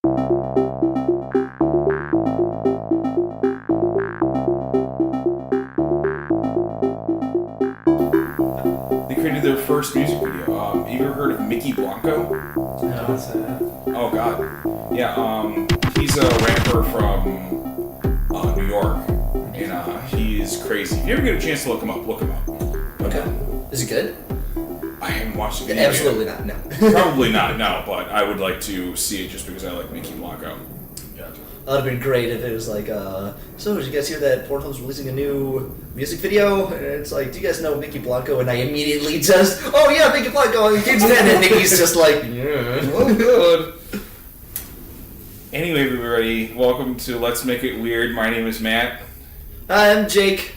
They created their first music video. You ever heard of Mickey Blanco? No, what's that? Oh God, yeah. He's a rapper from New York, and he's crazy. If you ever get a chance to look him up, look him up. Okay. Is it good? I haven't watched the video. Absolutely not. No. Probably not. No, but I would like to see it just because I like Mickey Blanco. Gotcha. That would have been great if it was like, so did you guys hear that Pornhub's releasing a new music video? And it's like, do you guys know Mickey Blanco? And I immediately just, oh yeah, Mickey Blanco, and Nicky's just like, yeah. Oh, good. Anyway, everybody, welcome to Let's Make It Weird. My name is Matt. I'm Jake.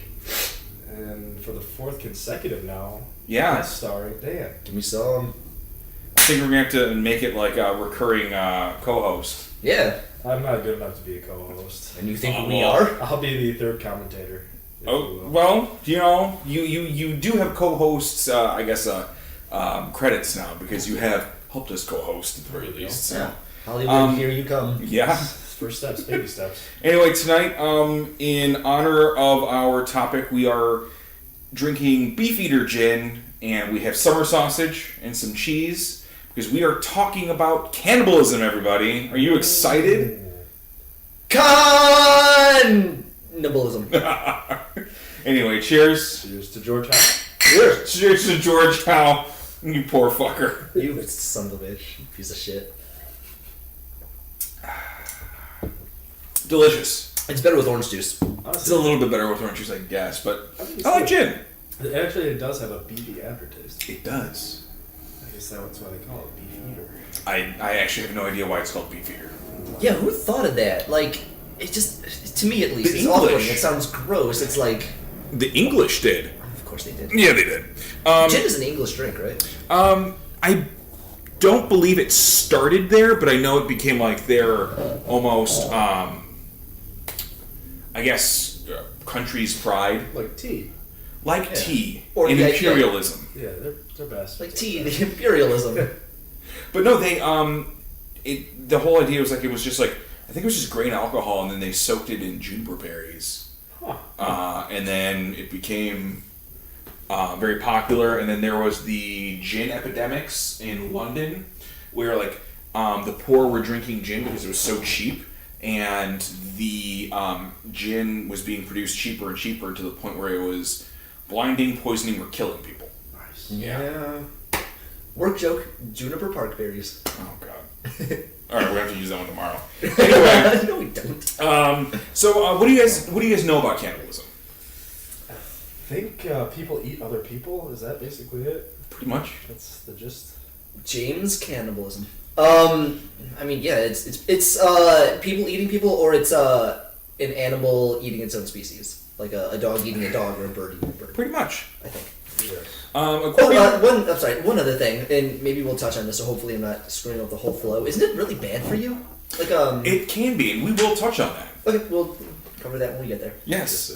And for the fourth consecutive now, Yeah. starring Dan. Give me some. I think we're going to have to make it like a recurring co-host. Yeah. I'm not good enough to be a co-host. And you think we well, are? I'll be the third commentator. Oh, well, you know, you do have co-hosts, I guess, credits now because you have helped us co-host at the very least. So. Yeah. Hollywood, here you come. Yeah. First steps, baby steps. Anyway, tonight, in honor of our topic, we are drinking Beefeater gin, and we have summer sausage and some cheese, because we are talking about cannibalism, everybody. Are you excited? Cannibalism. Anyway, cheers. Cheers to George Howe. Cheers. Cheers to George Howe, you poor fucker. You son of a bitch. Piece of shit. Delicious. It's better with orange juice. It's Honestly, a little bit better with orange juice, I guess, but think I like gin. it does have a beefy aftertaste. It does. I guess that's why they call it Beefeater. I actually have no idea why it's called Beefeater. Yeah, who thought of that? Like, it just, to me at least, The it's off-putting. English. It sounds gross. It's like, The English did. of course they did. Yeah, they did. Gin is an English drink, right? I don't believe it started there, but I know it became like their almost, I guess, country's pride. Like tea. Like Yeah. tea Or and the- imperialism. Yeah, they're best. Like tea, the imperialism. But no, they, the whole idea was like, it was just like, I think it was just grain alcohol, and then they soaked it in juniper berries. Huh. And then it became very popular, and then there was the gin epidemics in London, where like the poor were drinking gin because it was so cheap, and the gin was being produced cheaper and cheaper to the point where it was blinding, poisoning, or killing people. Nice. Yeah. Work joke, juniper park berries. Oh god. All right, we're gonna have to use that one tomorrow. Anyway, No, we don't. so what do you guys know about cannibalism? I think people eat other people. Is that basically it? Pretty much. That's the gist. James cannibalism. I mean, yeah, it's people eating people, or it's an animal eating its own species, like a dog eating a dog or a bird eating a bird. Pretty much. I think. Yes. According One other thing, and maybe we'll touch on this, so hopefully I'm not screwing up the whole flow. Isn't it really bad for you? Like, it can be, and we will touch on that. Okay, we'll cover that when we get there. Yes.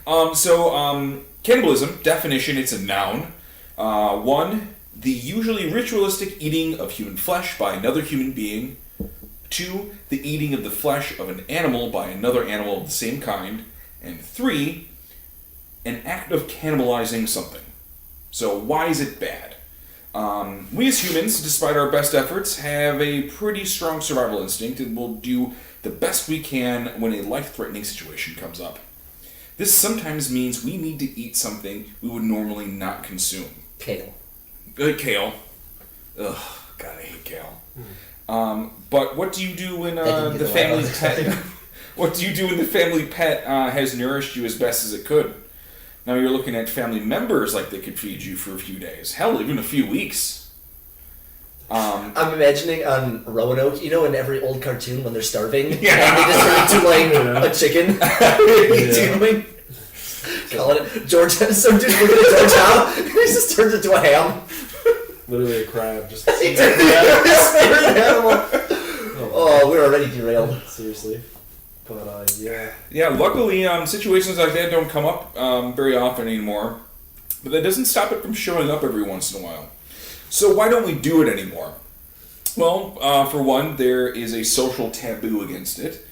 Listen. Cannibalism, definition, it's a noun. 1, the usually ritualistic eating of human flesh by another human being. 2, the eating of the flesh of an animal by another animal of the same kind. And 3, an act of cannibalizing something. So why is it bad? We as humans, despite our best efforts, have a pretty strong survival instinct and will do the best we can when a life-threatening situation comes up. This sometimes means we need to eat something we would normally not consume. Kale. Kale. Ugh, God, I hate kale. But what do you do when didn't get the the family right pet? What do you do when the family pet has nourished you as best as it could? Now you're looking at family members like they could feed you for a few days, hell, even a few weeks. I'm imagining on Roanoke, you know, in every old cartoon when they're starving, Yeah. and they just turn into like a chicken. Eating calling it George. Some dude looking at George Howe, he just turns into a ham. Literally a crab. Just He turns into a spirit animal. Oh, we're already derailed. seriously. But yeah. Yeah, luckily situations like that don't come up very often anymore, but that doesn't stop it from showing up every once in a while. So why don't we do it anymore? Well, for one, there is a social taboo against it.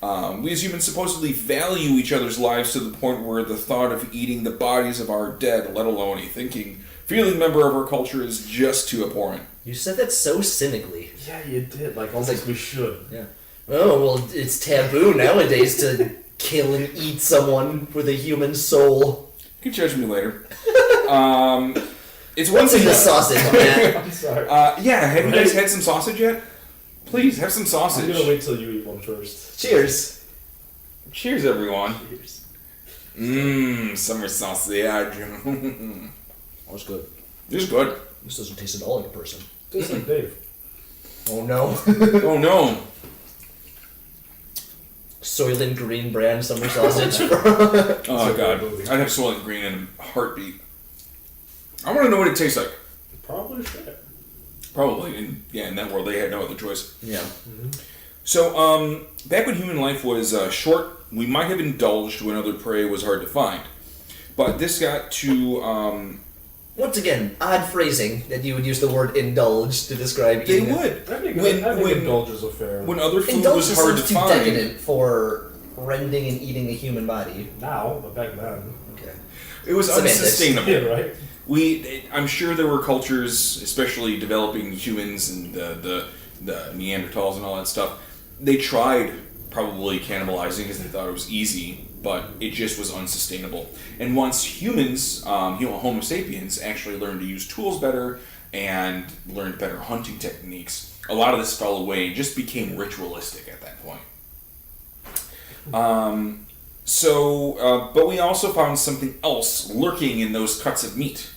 We as humans supposedly value each other's lives to the point where the thought of eating the bodies of our dead, let alone a thinking, feeling member of our culture, is just too abhorrent. You said that so cynically. Yeah, you did. Like, almost we should. Yeah. Oh, well, it's taboo nowadays to kill and eat someone with a human soul. You can judge me later. It's one What's in thing. the sausage, man? I'm sorry. Yeah, have you guys had some sausage yet? Please, have some sausage. I'm gonna wait till you eat one first. Cheers. Cheers, everyone. Cheers. Summer sausage. That's good. This is good. This doesn't taste at all like a person. Tastes like Dave. Oh no. Oh no. Soylent Green brand summer sausage. Oh god. I'd have Soylent Green in a heartbeat. I want to know what it tastes like. Probably should. Probably. In that world, they had no other choice. Yeah. Mm-hmm. So, back when human life was short, we might have indulged when other prey was hard to find. But this got to... Once again, odd phrasing that you would use the word indulge to describe They eating. would. I think indulge is a fair. When other food Indulge was hard to seems too find... decadent for rending and eating a human body. Now, but back then. Okay. It was Semantics. unsustainable. Yeah, right? I'm sure there were cultures, especially developing humans and the Neanderthals and all that stuff. They tried probably cannibalizing because they thought it was easy, but it just was unsustainable. And once humans, Homo sapiens, actually learned to use tools better and learned better hunting techniques, a lot of this fell away and just became ritualistic at that point. But we also found something else lurking in those cuts of meat.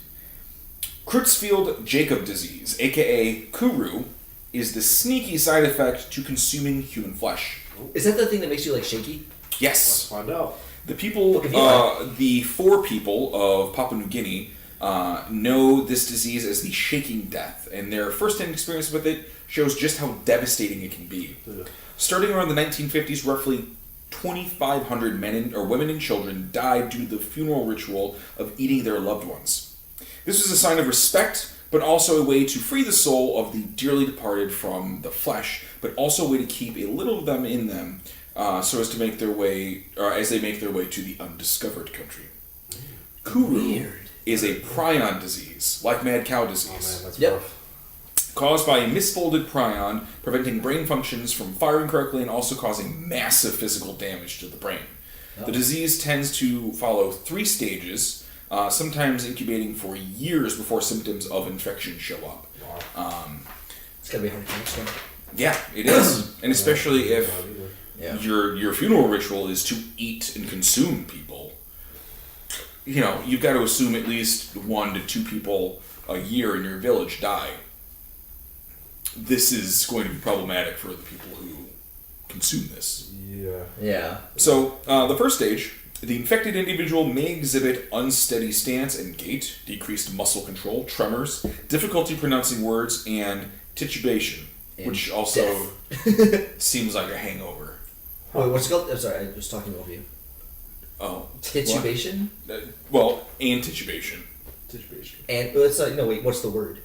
Creutzfeldt-Jakob disease, aka Kuru, is the sneaky side effect to consuming human flesh. Is that the thing that makes you like shaky? Let's Yes. find out. The people, the 4 people of Papua New Guinea know this disease as the shaking death, and their first-hand experience with it shows just how devastating it can be. Starting around the 1950s, roughly 2,500 women and children died due to the funeral ritual of eating their loved ones. This was a sign of respect, but also a way to free the soul of the dearly departed from the flesh, but also a way to keep a little of them in them, so as to make their way, or as they make their way to the undiscovered country. Kuru is a prion disease, like mad cow Oh man, disease, that's Yep. rough. caused by a misfolded prion, preventing brain functions from firing correctly and also causing massive physical damage to the brain. The disease tends to follow 3 stages, sometimes incubating for years before symptoms of infection show up. Wow. It's gotta be hard to understand. Yeah, it is, and especially if Not either. Yeah. your funeral ritual is to eat and consume people. You know, you've got to assume at least 1 to 2 people a year in your village die. This is going to be problematic for the people who consume this. Yeah. Yeah. So, the first stage, the infected individual may exhibit unsteady stance and gait, decreased muscle control, tremors, difficulty pronouncing words, and titubation, which also seems like a hangover. Wait, what's it called? I'm sorry, I was talking over you. Oh. Titubation? And titubation. Situation. And it's like no wait, what's the word?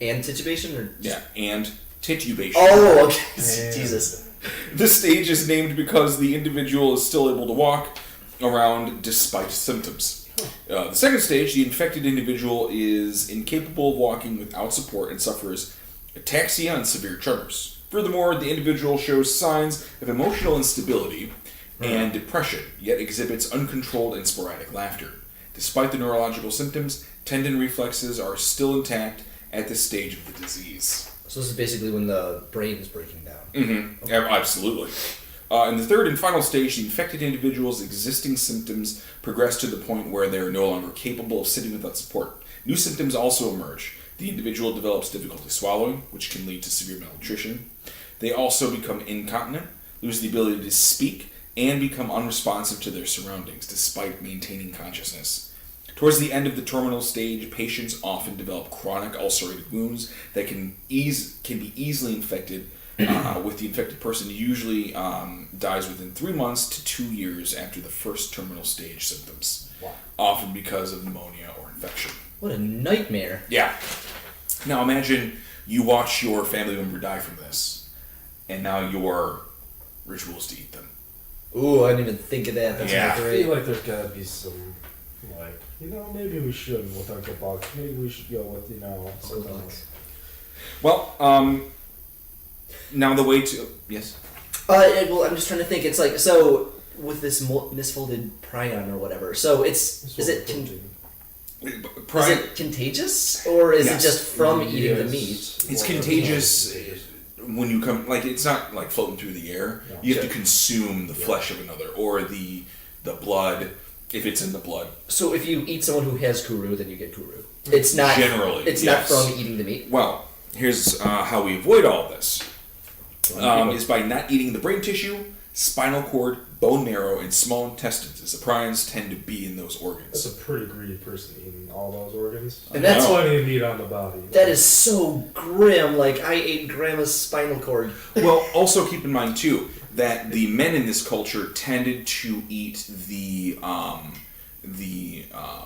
Antitubation or Yeah, and titubation. Oh, okay. And- Jesus. This stage is named because the individual is still able to walk around despite symptoms. The second stage, the infected individual is incapable of walking without support and suffers ataxia and severe tremors. Furthermore, the individual shows signs of emotional instability and depression, yet exhibits uncontrolled and sporadic laughter. Despite the neurological symptoms, tendon reflexes are still intact at this stage of the disease. So this is basically when the brain is breaking down. Mm-hmm. Absolutely. In the third and final stage, the infected individual's existing symptoms progress to the point where they are no longer capable of sitting without support. New symptoms also emerge. The individual develops difficulty swallowing, which can lead to severe malnutrition. They also become incontinent, lose the ability to speak, and become unresponsive to their surroundings, despite maintaining consciousness. Towards the end of the terminal stage, patients often develop chronic ulcerated wounds that can be easily infected, with the infected person usually dies within 3 months to 2 years after the first terminal stage symptoms, often because of pneumonia or infection. What a nightmare. Yeah. Now imagine You watch your family member die from this, and now your ritual is to eat them. Ooh, I didn't even think of that. That's Yeah. I great. feel like there's gotta be some, like, maybe we shouldn't with Uncle Buck. Maybe we should go with, something else. Well, now the way to... Yes? Well, I'm just trying to think. It's like, so, with this misfolded prion or whatever, so is it contagious? Or is it just from eating the meat? It's contagious when you come... Like, it's not, like, floating through the air. No. You have to consume the flesh of another, or the blood, if it's in the blood. So if you eat someone who has kuru, then you get kuru. It's not... Generally, It's yes. not from eating the meat? Well, here's how we avoid all this. Is by not eating the brain tissue, spinal cord, bone marrow, and small intestines, as the prions tend to be in those organs. That's a pretty greedy person eating all those organs. And that's plenty of meat on the body. That is so grim. Like, I ate grandma's spinal cord. Well, also keep in mind, too, that the men in this culture tended to eat the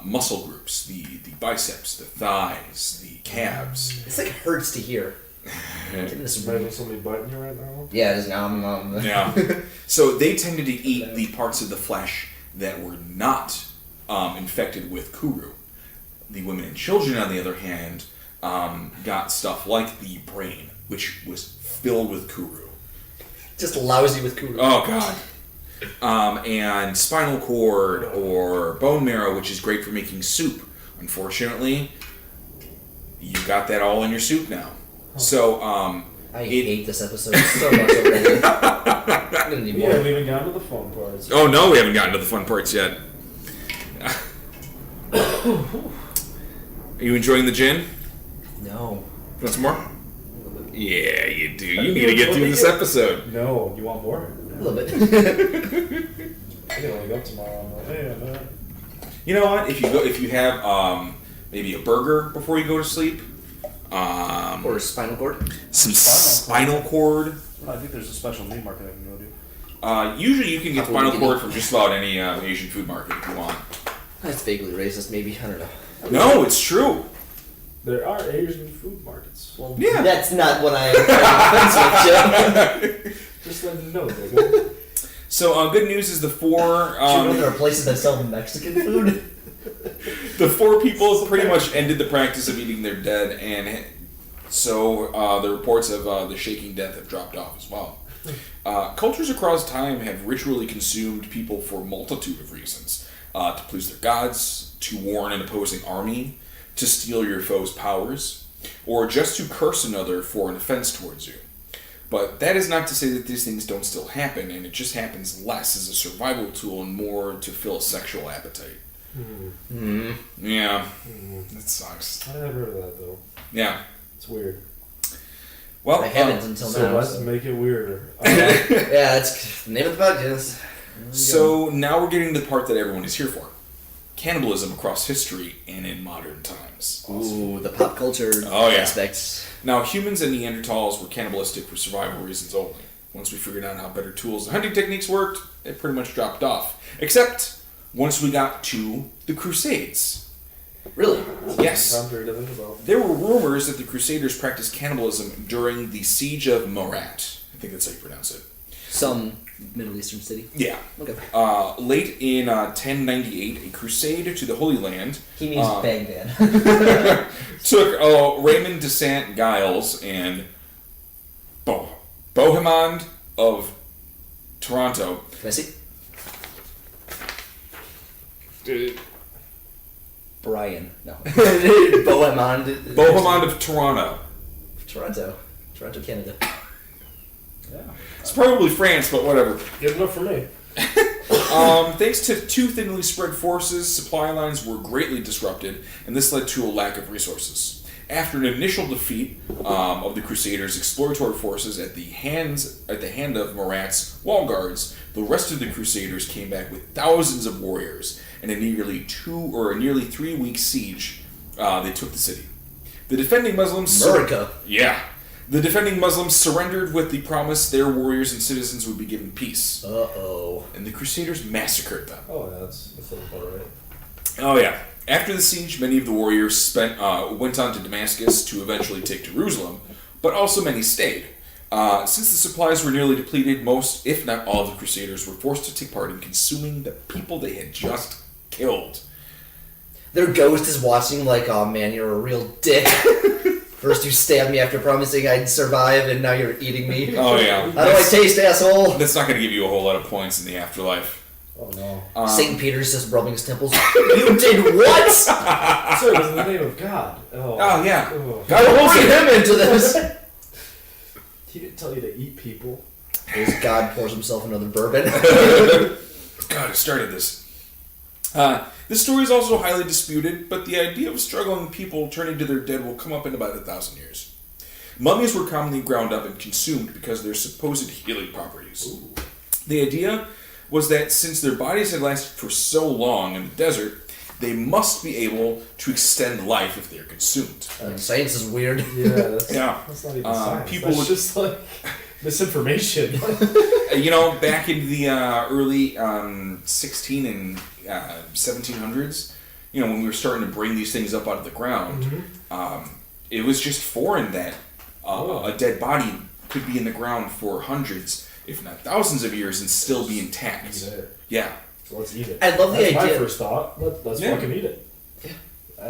muscle groups, the biceps, the thighs, the calves. It's like hurts to hear. This Imagine somebody biting you right now. yeah, it is nom. Yeah. So they tended to eat the parts of the flesh that were not infected with kuru. The women and children, on the other hand, got stuff like the brain, which was filled with kuru. Just lousy with kuru. Oh, God. And spinal cord or bone marrow, which is great for making soup. Unfortunately, you got that all in your soup now. So, I hate this episode so much already. I didn't need We more. haven't even gotten to the fun parts. Oh, no, we haven't gotten to the fun parts yet. Are you enjoying the gin? No. Want some more? Yeah, you do. You need to get through this episode. No, you want more? A little bit. I can only go tomorrow. I'm like, hey, man. You know what? If you have maybe a burger before you go to sleep, Or spinal cord. some spinal cord. I think there's a special meat market I can go to. Usually you can get spinal cord from just about any Asian food market if you want. That's vaguely racist, maybe. I don't know. No, it's true. There are Asian food markets. Well, Yeah. that's not what I am offensive with, Just let you know, nigga. So good news is the four Joe. Do you know there are places that sell Mexican food? the four people pretty much ended the practice of eating their dead, and so the reports of the shaking death have dropped off as well. Cultures across time have ritually consumed people for a multitude of reasons. To please their gods, to warn an opposing army, to steal your foe's powers, or just to curse another for an offense towards you. But that is not to say that these things don't still happen, and it just happens less as a survival tool and more to fill a sexual appetite. Yeah, that sucks. I never heard of that, though. Yeah. It's weird. Well, I haven't until So now. let's So. make it weirder. Yeah, that's the name of the podcast. so now we're getting to the part that everyone is here for. Cannibalism across history and in modern times. Ooh, the pop culture Oh, yeah. aspects. Now, humans and Neanderthals were cannibalistic for survival reasons only. Once we figured out how better tools and hunting techniques worked, it pretty much dropped off. Except once we got to the Crusades. Really? Yes. Sounds weird to think about. There were rumors that the Crusaders practiced cannibalism during the Siege of Murat. I think that's how you pronounce it. Some Middle Eastern city. Yeah. Okay. Late in 1098, a crusade to the Holy Land He means Baghdad. took Raymond de Saint Giles and Bohemond of Toronto. Can I see? Brian. No. Bohemond. Bohemond of Toronto. Toronto, Canada. Yeah. It's probably France, but whatever. Good enough for me. Thanks to too thinly spread forces, supply lines were greatly disrupted, and this led to a lack of resources. After an initial defeat of the Crusaders' exploratory forces at the hand of Murat's wall guards, the rest of the Crusaders came back with thousands of warriors, and in nearly 3-week siege, they took the city. The defending Muslims The defending Muslims surrendered with the promise their warriors and citizens would be given peace. Uh-oh. And the Crusaders massacred them. Oh, yeah, that's about right. Oh, yeah. After the siege, many of the warriors went on to Damascus to eventually take Jerusalem, but also many stayed. Since the supplies were nearly depleted, most, if not all, of the Crusaders were forced to take part in consuming the people they had just killed. Their ghost is watching like, oh man, you're a real dick. First you stabbed me after promising I'd survive, and now you're eating me. Oh yeah. How do I taste, asshole? That's not going to give you a whole lot of points in the afterlife. Oh no. St. Peter's just rubbing his temples. You did what? Sir, it was in the name of God. Oh yeah. Oh. God will bring him into this. He didn't tell you to eat people. As God pours himself another bourbon. God, I started this. This story is also highly disputed, but the idea of struggling people turning to their dead will come up in about 1,000 years. Mummies were commonly ground up and consumed because of their supposed healing properties. Ooh. The idea was that since their bodies had lasted for so long in the desert, they must be able to extend life if they're consumed. Science is weird. Yeah, that's Yeah. not even science. People That's would just like misinformation. Back in the early 16 and 1700s, when we were starting to bring these things up out of the ground, it was just foreign that a dead body could be in the ground for hundreds, if not thousands of years and still be intact. Yeah. So let's eat it. I love the That's idea. my first thought. Let's fucking eat it. Yeah.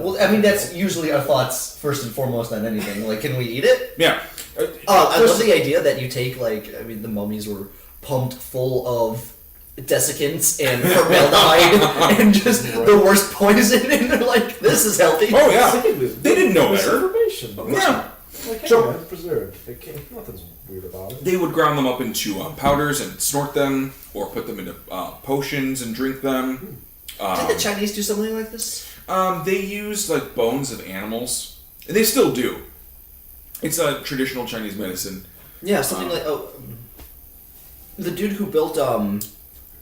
Well, I mean, that's usually our thoughts first and foremost on anything. Like, can we eat it? Yeah. I love the idea that you take, the mummies were pumped full of desiccants and formaldehyde and just the worst poison, and they're like, this is healthy. Oh, yeah. They didn't know better. Misinformation. Yeah. Like, hey, So- man, it's preserved. Nothing's weird about it. They would ground them up into powders and snort them, or put them into potions and drink them. Did the Chinese do something like this? They used bones of animals. They still do. It's a traditional Chinese medicine. Yeah, something the dude who built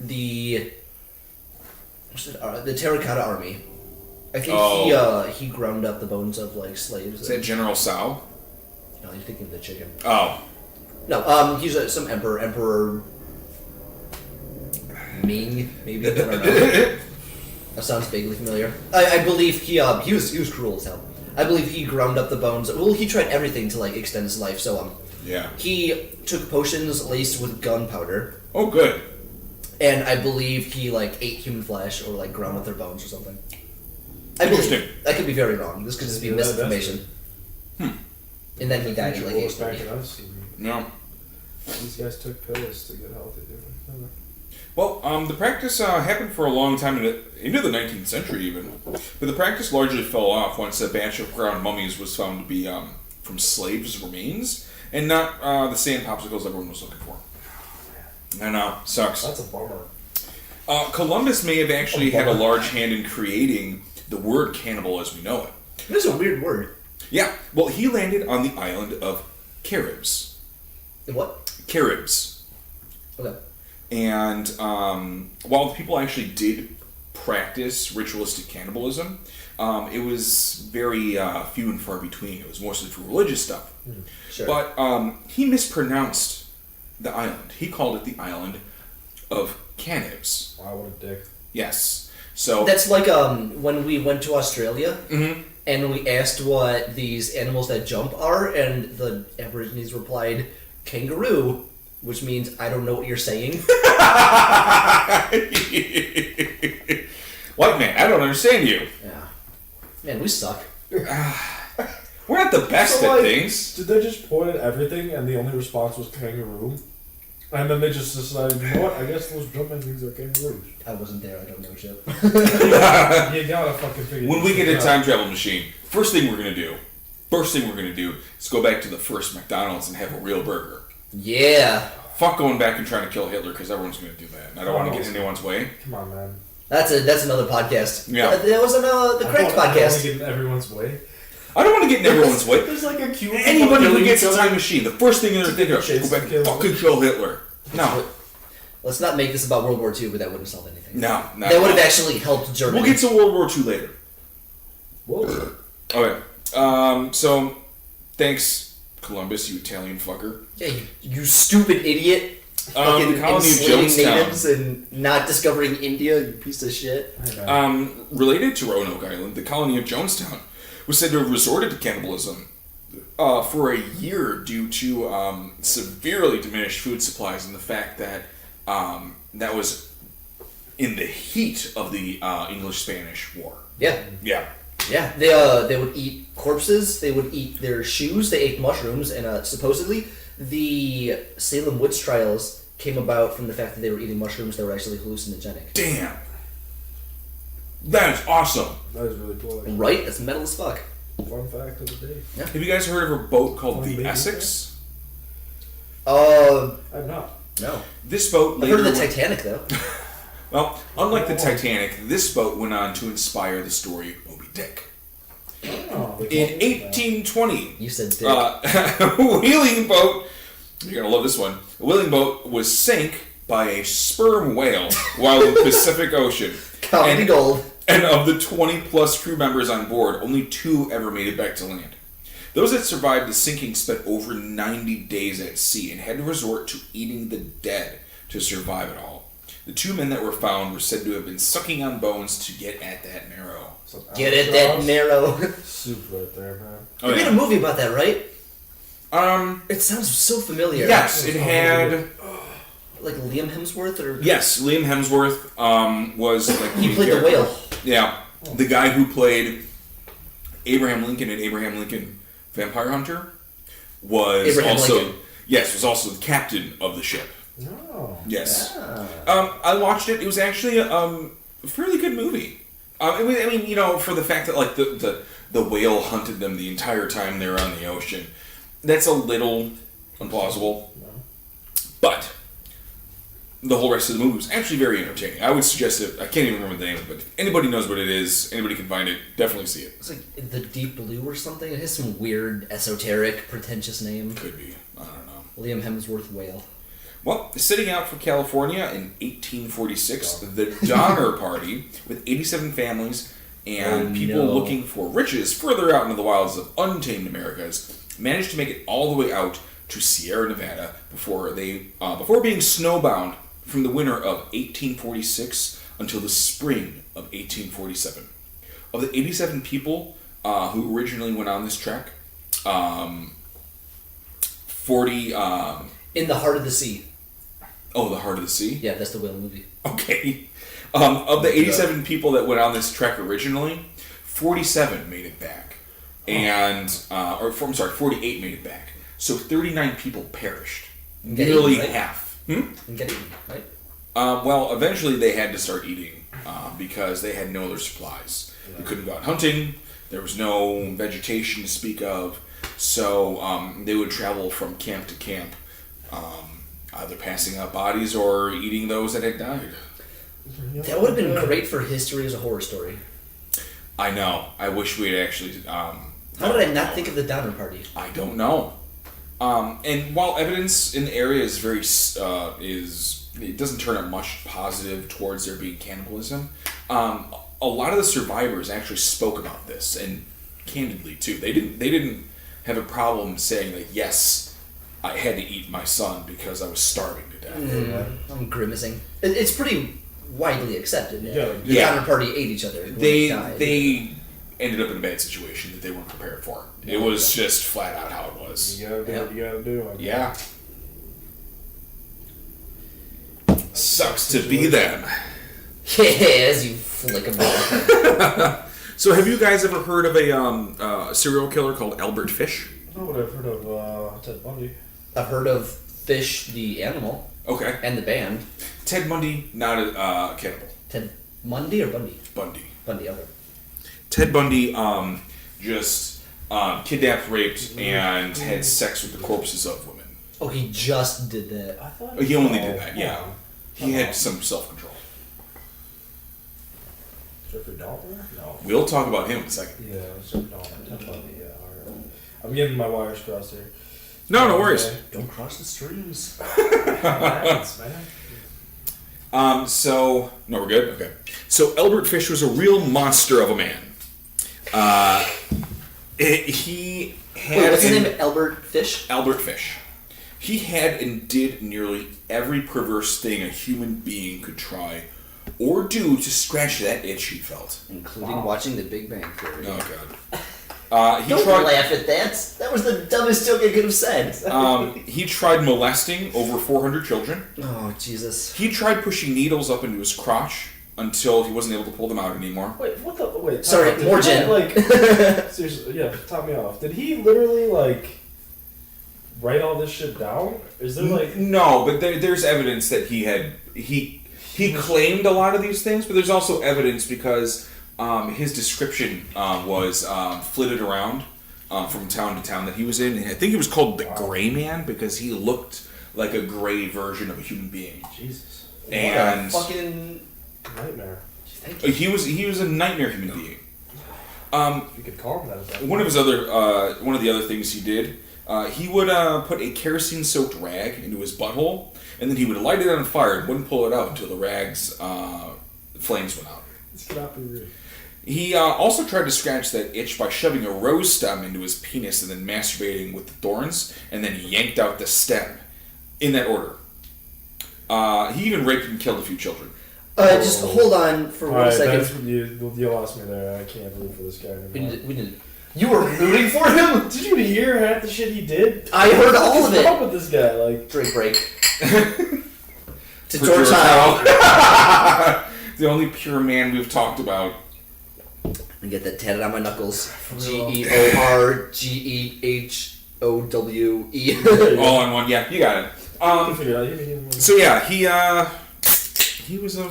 the terracotta army. I think he ground up the bones of slaves. Is that General Cao? No, you're thinking of the chicken. Oh. No, he's some Emperor Ming, maybe. I don't know. That sounds vaguely familiar. I believe he was cruel as hell. I believe he ground up the bones. Well, he tried everything to extend his life. So Yeah. he took potions laced with gunpowder, Oh, good. and I believe he ate human flesh or ground up their bones or something. Interesting. I could be very wrong. This could just be misinformation. And then he died in Future age wars back 30. in us. No. These guys took pills to get healthy, dude. Well, the practice happened for a long time, into the 19th century even. But the practice largely fell off once a batch of ground mummies was found to be from slaves' remains, and not the sand popsicles everyone was looking for. I know, sucks. That's a bummer. Columbus may have actually had a large hand in creating the word cannibal as we know it. This is a weird word. Yeah, well, he landed on the island of Caribs. What? Caribs. Okay. And while the people actually did practice ritualistic cannibalism, it was very few and far between. It was mostly for religious stuff. Sure. But he mispronounced the island. He called it the island of Canibs. Wow, what a dick. Yes. So That's like when we went to Australia Mhm. and we asked what these animals that jump are, and the Aborigines replied, kangaroo, which means I don't know what you're saying. White man, I don't understand you. Yeah. Man, we suck. We're not the best So, at things. Did they just point at everything and the only response was kangaroo? And then they just decided, you know what, I guess those jumping things are kangaroos. I wasn't there, I don't know shit. You gotta fucking figure When this we get shit a out. time travel machine, first thing we're gonna do is go back to the first McDonald's and have a real burger. Yeah. Fuck going back and trying to kill Hitler, because everyone's gonna do that. And I don't want to get in anyone's way. Come on, man. That's another podcast. Yeah. That was on the Cracked I don't want podcast. to get in everyone's way. I don't want to get in everyone's way. There's like a cube. Anybody who gets a time machine, the first thing they're thinking of, Chase go back kill and fucking kill Hitler. No. Let's not make this about World War II, but that wouldn't solve anything. No. That would have actually helped Germany. We'll get to World War II later. Whoa. Okay. So, thanks, Columbus, you Italian fucker. Yeah, you stupid idiot. Fucking The colony of enslaving Jonestown. natives and not discovering India, you piece of shit. Related to Roanoke Island, the colony of Jonestown was said to have resorted to cannibalism for a year due to severely diminished food supplies and the fact that that was in the heat of the English-Spanish War. Yeah. Yeah. Yeah, they would eat corpses, they would eat their shoes, they ate mushrooms, and supposedly the Salem witch trials came about from the fact that they were eating mushrooms that were actually hallucinogenic. Damn. That is awesome. That is really cool. Like, Right? That's metal as fuck. fun fact of the day. Have you guys heard of a boat called Fun the baby Essex? I'm not. No. This boat I've later heard of the went- Titanic, though. Well, unlike the Titanic, this boat went on to inspire the story Moby Dick. Oh, In 1820, You said dick. a whaling boat, you're going to love this one, a whaling boat was sank by a sperm whale while in the Pacific Ocean. Comedy gold. And of the 20 plus crew members on board, only 2 ever made it back to land. Those that survived the sinking spent over 90 days at sea and had to resort to eating the dead to survive it all. The 2 men that were found were said to have been sucking on bones to get at that marrow. Get it, that narrow. Soup right there, man. Oh, They made yeah. a movie about that, right? Um, It sounds so familiar. yes, it had... Like Liam Hemsworth or... Yes, Liam Hemsworth was like... He played the whale. Yeah, the guy who played Abraham Lincoln in Abraham Lincoln Vampire Hunter was Abraham also... Lincoln. Yes, was also the captain of the ship. No. Yes. Ah. I watched it. It was actually a fairly good movie. I mean, you know, for the fact that like the whale hunted them the entire time they were on the ocean, that's a little implausible. No. But the whole rest of the movie was actually very entertaining. I would suggest it. I can't even remember the name of it, but if anybody knows what it is, anybody can find it, definitely see it. It's like The Deep Blue or something. It has some weird, esoteric, pretentious name. Could be. I don't know. Liam Hemsworth whale. Well, setting out for California in 1846, the Donner Party, with 87 families and Oh, people no. looking for riches further out into the wilds of untamed Americas, managed to make it all the way out to Sierra Nevada before being snowbound from the winter of 1846 until the spring of 1847. Of the 87 people who originally went on this trek, 40... In the Heart of the Sea. Oh, the Heart of the Sea? Yeah, that's the whale movie. Okay. Of the 87 people that went on this trek originally, 47 made it back. And, 48 made it back. So 39 people perished. Get Nearly eaten, right? half. And get eaten, right? Well, eventually they had to start eating because they had no other supplies. They couldn't go out hunting. There was no vegetation to speak of. So they would travel from camp to camp, either passing out bodies or eating those that had died. That would have been great for history as a horror story. I know. I wish we had actually... How did I not think of the Donner Party? I don't know. And while evidence in the area is very... it doesn't turn up much positive towards there being cannibalism, a lot of the survivors actually spoke about this, and candidly, too. They didn't have a problem saying that, yes, I had to eat my son because I was starving to death. I'm grimacing. It's pretty widely accepted. Yeah. The Donner Party ate each other. when died. They ended up in a bad situation that they weren't prepared for. It was just flat out how it was. You gotta do what you gotta do. I guess. Yeah. Sucks to be them. Yes, you flick a ball. So have you guys ever heard of a serial killer called Albert Fish? No, but I've heard of Ted Bundy. I've heard of Fish the animal Okay. and the band. Ted Bundy, not a cannibal. Ted Mundy or Bundy? Bundy. Bundy, okay. Ted Bundy just kidnapped, raped, and had sex with the corpses of women. Oh, he just did that. I thought He only did that, yeah. He had some self-control. Jeffrey Dahmer? No. We'll talk about him in a second. Yeah, it was Jeffrey Dahmer. Ted Bundy, yeah. Alright. I'm getting my wires crossed here. No worries. Don't cross the streams. Thanks, man. So, no, we're good? Okay. So, Albert Fish was a real monster of a man. He had... Wait, what's his name? Albert Fish? Albert Fish. He had and did nearly every perverse thing a human being could try or do to scratch that itch he felt. Including watching The Big Bang Theory. Oh, God. Don't laugh at that. That was the dumbest joke I could have said. He tried molesting over 400 children. Oh, Jesus. He tried pushing needles up into his crotch until he wasn't able to pull them out anymore. Wait, what the? Wait. Sorry, more Jen. Like, seriously, yeah, top me off. Did he literally, like, write all this shit down? Is there, like... No, but there's evidence that he claimed a lot of these things, but there's also evidence because... his description was flitted around from town to town that he was in. I think he was called the Gray Man because he looked like a gray version of a human being. Jesus. And what a fucking nightmare. Thank you. he was a nightmare human being. You could call him that. One of the other things he did, he would put a kerosene-soaked rag into his butthole, and then he would light it on fire and wouldn't pull it out until the rag's flames went out. This cannot be real. He also tried to scratch that itch by shoving a rose stem into his penis and then masturbating with the thorns, and then he yanked out the stem. In that order. He even raped and killed a few children. Just hold on for 1 second. That's you lost me there. I can't root for this guy anymore. We did. You were rooting for him? Did you hear half the shit he did? I heard all of it. What's wrong with this guy? Like, Drink break. To For George Howe. The only pure man we've talked about. I get that tatted on my knuckles. GEORGEHOWE. All in one. Yeah, you got it. So yeah, he was a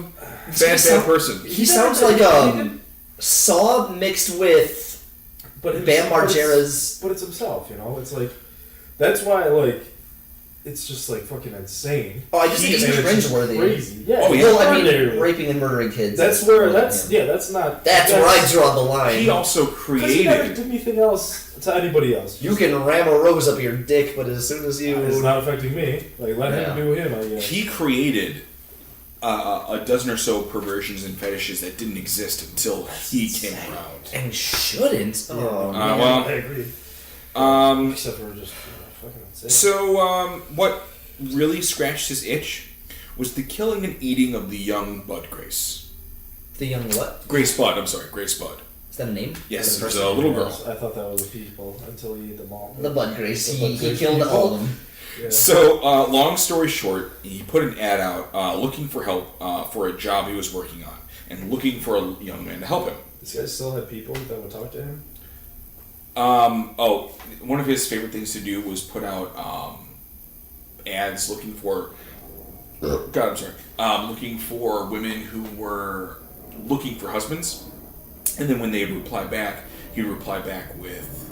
bad person. He sounds like Saw mixed with Bam Margera's. But it's himself, you know. It's like that's why it's just like fucking insane. Oh, I just think it's cringeworthy. Crazy. Yeah. Oh, yeah. Well, I mean, raping and murdering kids. That's where that's not. That's where I draw the line. He also Because he never created. did anything else to anybody else. You can ram a rose up your dick, but as soon as you... It's not affecting me. Like, let him do him, I guess. He created a dozen or so perversions and fetishes that didn't exist until he came around. And shouldn't. Oh, man. Well, I agree. Except for just fucking insane. So, what really scratched his itch was the killing and eating of the young Bud Grace. The young what? Grace Bud, I'm sorry, Grace Bud. Is that a name? Yes, it was a little girl. I thought that was the people until he ate them all. The Bud Grace. The He Bud Grace killed people. all of them. Yeah. So, long story short, he put an ad out looking for help for a job he was working on and looking for a young man to help him. This guy still had people that would talk to him? One of his favorite things to do was put out ads looking for looking for women who were looking for husbands, and then when they would reply back, he would reply back with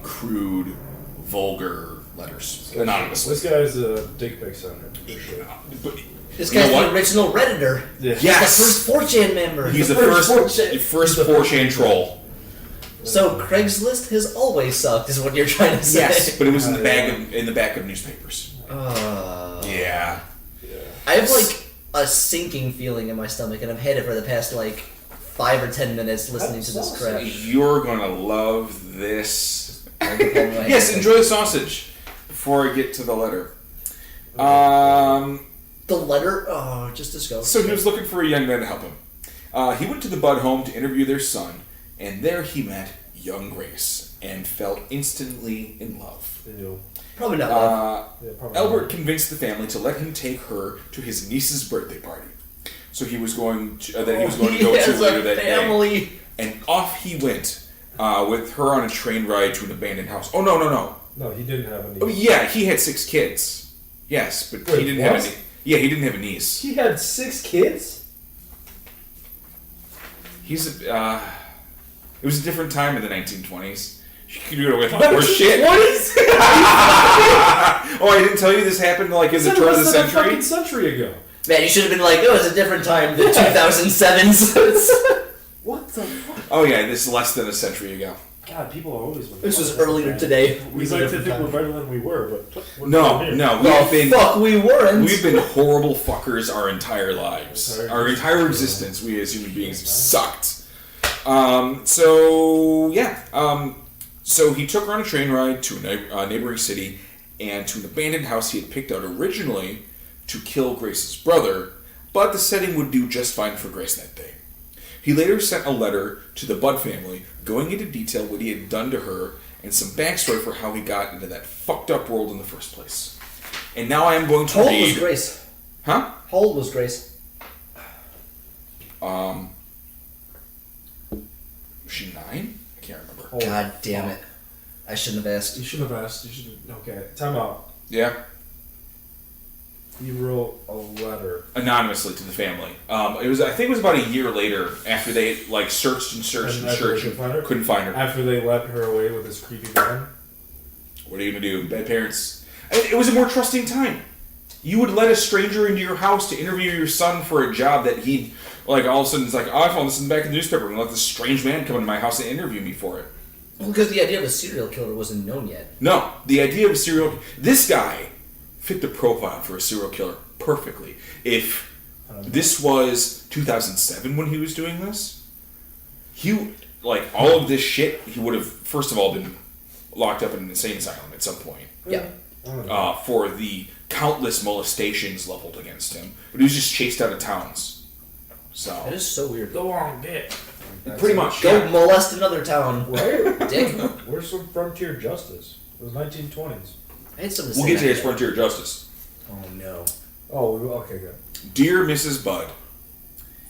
crude, vulgar letters anonymously. This guy's a dick pic sender. But This you know guy's what? the original Redditor. Yeah. Yes! He's the first 4chan member. He's the first first 4chan troll. So Craigslist has always sucked, is what you're trying to say. Yes, but it was in the back of newspapers. Yeah. I have a sinking feeling in my stomach, and I've had it for the past 5 or 10 minutes listening to this crap. You're gonna love this. Yes, Yes, enjoy the sausage before I get to the letter. The letter? Oh, just go. So he was looking for a young man to help him. He went to the Budd home to interview their son, and there he met young Grace and fell instantly in love. Ew. Probably not love. Probably Albert not. convinced the family to let him take her to his niece's birthday party. So he was going to, go to later that day. And off he went with her on a train ride to an abandoned house. Oh, no. No, he didn't have any. Oh, yeah, he had 6 kids. Yes, but Wait, he didn't what? have any. Yeah, he didn't have a niece. He had 6 kids? He's it was a different time in the 1920s. You could do it with a lot more shit. 1920s? Oh, I didn't tell you this happened in the turn of the century? A fucking century ago. Man, you should have been like, it was a different time, the 2007s. What the fuck? Oh yeah, this is less than a century ago. God, people are always... This was earlier today. We like to think we're better than we were, but... No, We weren't. we've been horrible fuckers our entire lives. Our entire existence, we as human beings have sucked. So he took her on a train ride to a neighboring city, and to an abandoned house he had picked out originally to kill Grace's brother, but the setting would do just fine for Grace that day. He later sent a letter to the Budd family going into detail what he had done to her and some backstory for how he got into that fucked up world in the first place. And now I am going to How old read... was Grace? Huh? How old was Grace? Was she 9? I can't remember. Oh, God damn it. I shouldn't have asked. You shouldn't have asked. You should. Okay, time out. Yeah? He wrote a letter. Anonymously to the family. I think it was about a year later after they searched and searched and searched and couldn't find her. After they let her away with this creepy man. What are you gonna do? Bad parents. It was a more trusting time. You would let a stranger into your house to interview your son for a job that he'd all of a sudden it's like, oh, I found this in the back of the newspaper and let this strange man come into my house and interview me for it. Well, because the idea of a serial killer wasn't known yet. No, the idea of a serial... This guy fit the profile for a serial killer perfectly. If this was 2007 when he was doing this, all of this shit, he would have, first of all, been locked up in an insane asylum at some point. Yeah. For the countless molestations leveled against him. But he was just chased out of towns. So... That is so weird. Go on, bitch. Pretty much, Go yeah. molest another town. Right? Dick. Where's some frontier justice? It was 1920s. I had something to We'll say get to his about frontier justice. that. Oh no. Oh, okay, good. Dear Mrs. Budd,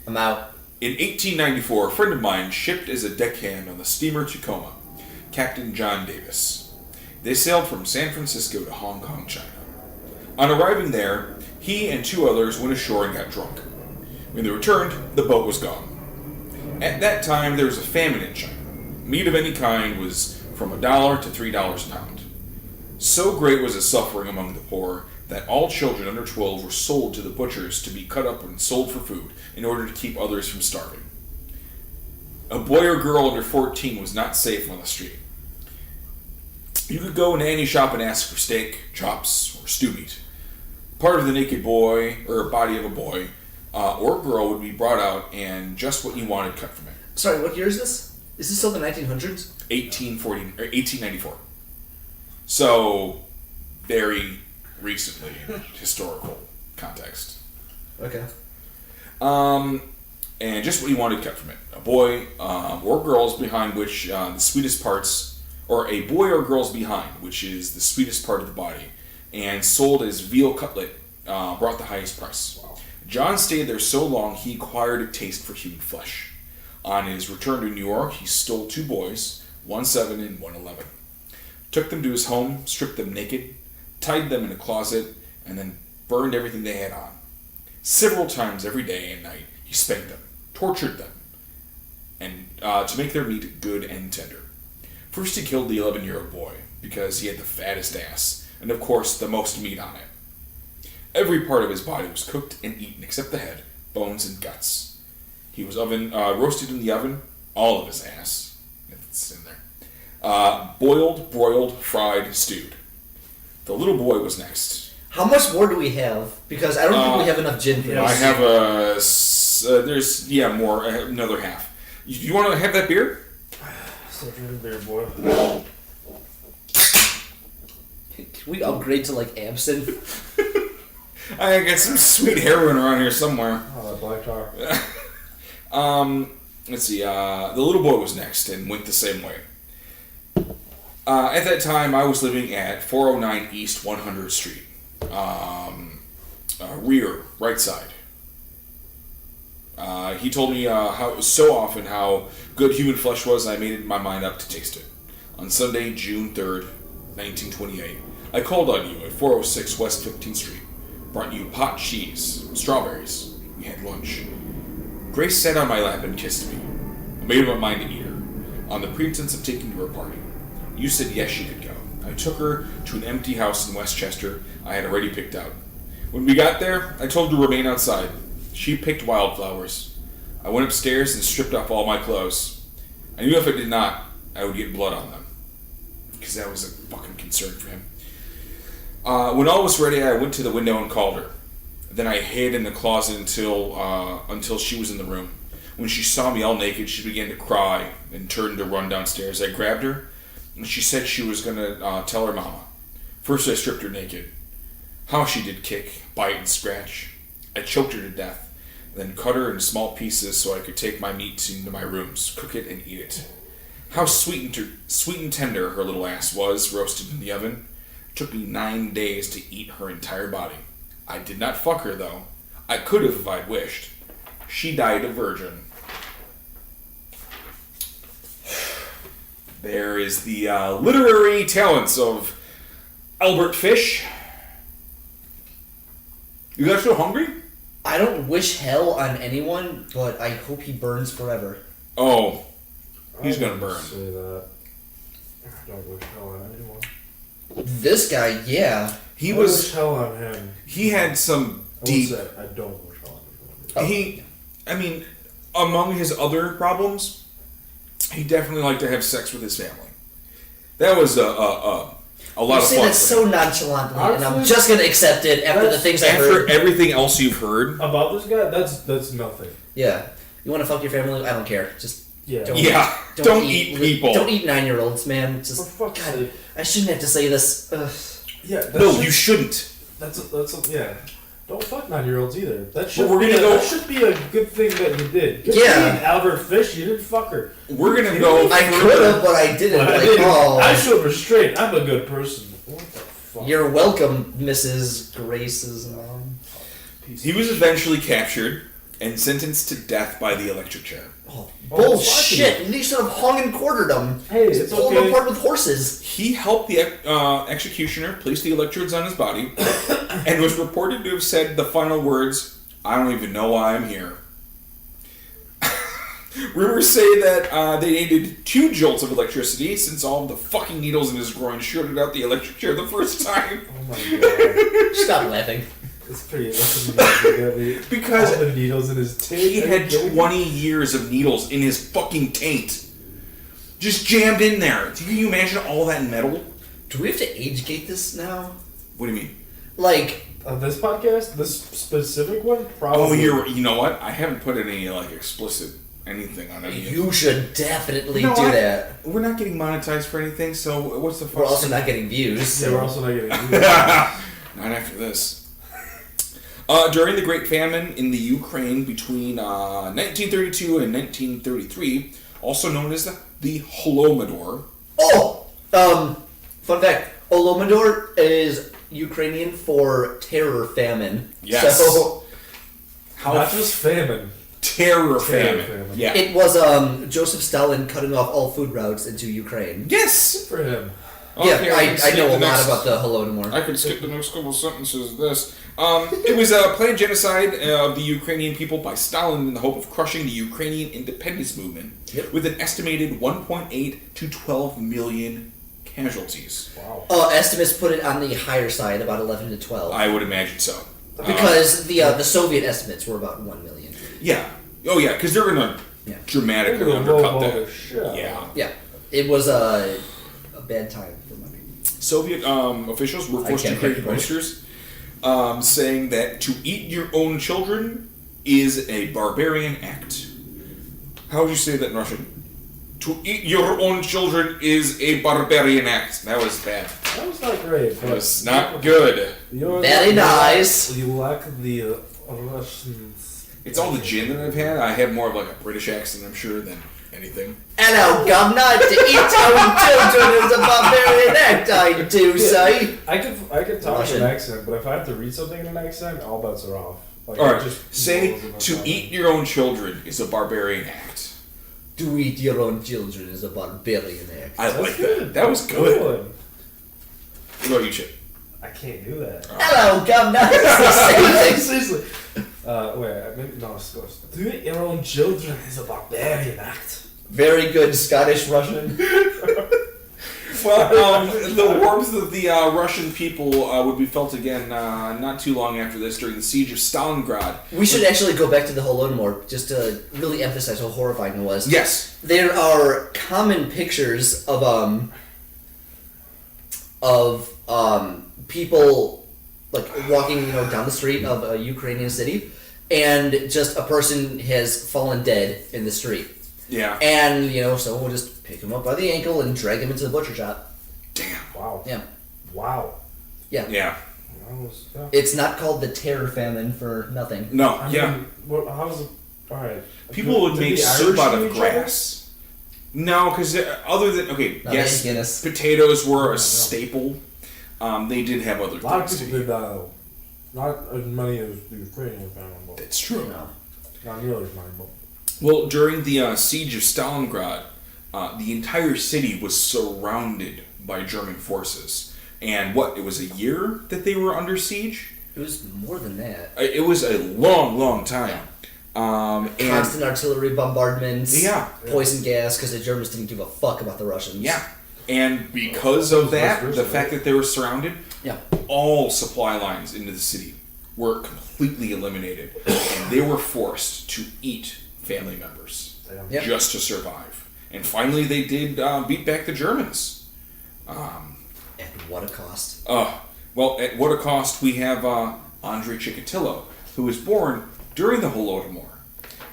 I'm out. in 1894, a friend of mine shipped as a deckhand on the steamer Tacoma, Captain John Davis. They sailed from San Francisco to Hong Kong, China. On arriving there, he and 2 others went ashore and got drunk. When they returned, the boat was gone. At that time, there was a famine in China. Meat of any kind was from $1 to $3 a pound. So great was the suffering among the poor that all children under 12 were sold to the butchers to be cut up and sold for food in order to keep others from starving. A boy or girl under 14 was not safe on the street. You could go into any shop and ask for steak, chops, or stew meat. Part of the naked boy, or body of a boy, or girl would be brought out and just what you wanted cut from it. Sorry, what year is this? Is this still the 1900s? 1894. So, very recently in historical context. Okay. And just what you wanted cut from it. A boy or girl's behind which the sweetest parts, or a boy or girl's behind, which is the sweetest part of the body, and sold as veal cutlet, brought the highest price. Wow. John stayed there so long he acquired a taste for human flesh. On his return to New York, he stole 2 boys, one 7 and one 11. Took them to his home, stripped them naked, tied them in a closet, and then burned everything they had on. Several times every day and night, he spanked them, tortured them, and to make their meat good and tender. First he killed the 11-year-old boy, because he had the fattest ass, and of course the most meat on it. Every part of his body was cooked and eaten except the head, bones, and guts. He was roasted in the oven, all of his ass. It's in there. Boiled, broiled, fried, stewed. The little boy was next. How much more do we have? Because I don't think we have enough gin for this. I have more. I have another half. You want to have that beer? Still drinking beer, boy. Can we upgrade to absinthe? I got some sweet heroin around here somewhere. Oh, that black tar. Let's see. The little boy was next and went the same way. At that time, I was living at 409 East 100th Street. Rear, right side. He told me how good human flesh was, and I made my mind up to taste it. On Sunday, June 3rd, 1928, I called on you at 406 West 15th Street. Brought you pot cheese, strawberries. We had lunch. Grace sat on my lap and kissed me. I made up my mind to eat her, on the pretense of taking her to a party. You said yes, she could go. I took her to an empty house in Westchester I had already picked out. When we got there, I told her to remain outside. She picked wildflowers. I went upstairs and stripped off all my clothes. I knew if I did not, I would get blood on them. Because that was a fucking concern for him. When all was ready, I went to the window and called her. Then I hid in the closet until she was in the room. When she saw me all naked, she began to cry and turned to run downstairs. I grabbed her, and she said she was going to tell her mama. First I stripped her naked. How she did kick, bite, and scratch. I choked her to death, then cut her in small pieces so I could take my meat into my rooms, cook it, and eat it. How sweet and tender her little ass was, roasted in the oven. It took me 9 days to eat her entire body. I did not fuck her, though. I could have if I'd wished. She died a virgin. There is the literary talents of Albert Fish. You guys feel hungry? I don't wish hell on anyone, but I hope he burns forever. Oh, he's I gonna wouldn't burn. Say that. I don't wish hell on anyone. This guy, yeah. He I was. wish hell on him. He had some I deep. would say I don't wish hell on anyone. I mean, among his other problems, he definitely liked to have sex with his family. That was a lot You of say fun. that for so him. nonchalantly, and I'm Honestly, just gonna accept it after the things I After heard. everything else you've heard, About this guy, that's nothing. Yeah. You want to fuck your family? I don't care. Just Yeah. Don't- yeah, don't eat people. Don't eat 9-year-olds, man. For Just fuck's God, sake. I shouldn't have to say this. Ugh. Yeah. That's No, just, you shouldn't. yeah. Don't fuck 9-year-olds either. That should we're be gonna go- that should be a good thing that you did. Good Yeah. thing, Albert Fish, you didn't fuck her. We're gonna go. I could have, but I didn't. But I Like, didn't. oh, I showed restraint. I'm a good person. What the fuck? you're welcome, Mrs. Grace's mom. He was eventually captured and sentenced to death by the electric chair. Oh, Oh, bullshit! You should have hung and quartered him. Hey, Just it's pulled him okay. apart with horses. He helped the executioner place the electrodes on his body and was reported to have said the final words, "I don't even know why I'm here." Rumors say that they needed 2 jolts of electricity since all of the fucking needles in his groin shorted out the electric chair the first time. Oh my god. Stop laughing. That's pretty. Because all the needles in his taint. he had 20 years of needles in his fucking taint. Just jammed in there. Can you imagine all that metal? Do we have to age gate this now? What do you mean? Like, On this podcast, this specific one, probably. Oh, you know what? I haven't put any explicit anything on any. you should definitely You know do what? that. We're not getting monetized for anything, so what's the fuck? We're also not getting views. Yeah, So. we're also not getting. Not after this. During the Great Famine in the Ukraine between 1932 and 1933, also known as the Holodomor. Oh, fun fact: Holodomor is Ukrainian for terror famine. Yes. So Not just famine. Terror Terror famine. famine. Yeah. it was Joseph Stalin cutting off all food routes into Ukraine. Yes. For him. Yeah, Okay, I can skip know the a lot next- about the Holodomor. I could skip the next couple sentences of this. It was a planned genocide of the Ukrainian people by Stalin in the hope of crushing the Ukrainian independence movement, Yep. with an estimated 1.8 to 12 million casualties. Wow. Estimates put it on the higher side, about 11 to 12. I would imagine so. Because the Soviet estimates were about 1 million. Yeah. Oh, yeah, because they're going to Yeah. dramatically They're gonna undercut blow that. all the shit. Yeah. Yeah, it was a bad time for money. Soviet officials were forced to can't create take it. posters saying that to eat your own children is a barbarian act. How would you say that in Russian? To eat your own children is a barbarian act. That was bad. That was not great. That was not good. Very nice. You lack the Russians. It's all the gin that I've had. I have more of like a British accent, I'm sure, than anything. Hello, governor. To eat our children is a barbarian act, I do say. I could talk Russian. in an accent, but if I have to read something in an accent, all bets are off. Like, All it right, just say rolls in my to mind. eat your own children is a barbarian act. To eat your own children is a barbarian act. I That's like good. that. That was good. What about you, Chip? I can't do that. Hello, governor. It's the same thing. Seriously. Wait, I mean, no, it's close. To eat your own children is a barbarian act. Very good Scottish Russian. Well, the warmth of the Russian people would be felt again not too long after this during the siege of Stalingrad. We should actually go back to the Holodomor just to really emphasize how horrifying it was. Yes. There are common pictures of people like walking, down the street of a Ukrainian city, and just a person has fallen dead in the street. Yeah. And, someone will just pick him up by the ankle and drag him into the butcher shop. Damn. Wow. Yeah. Wow. Yeah. Yeah. It's not called the terror famine for nothing. No. I Yeah. mean, how's it? All right. People would Did make the soup Irish out do of each grass. No, because other than No, yes, Guinness. potatoes were No. a staple. They did have other A lot of things to people eat. did not as many as the Ukrainian family, but That's true. No. not nearly as many. But Well, during the siege of Stalingrad, the entire city was surrounded by German forces. And it was a year that they were under siege? It was more than that. It was a long, long time. And Constant artillery bombardments. Yeah. Poison gas, because the Germans didn't give a fuck about the Russians. yeah. And because of that, the fact that they were surrounded, Yeah. all supply lines into the city were completely eliminated. And they were forced to eat family members Yep. just to survive. And finally, they did beat back the Germans. At what a cost. Well, at what a cost, we have Andrei Chikatilo, who was born during the Holodomor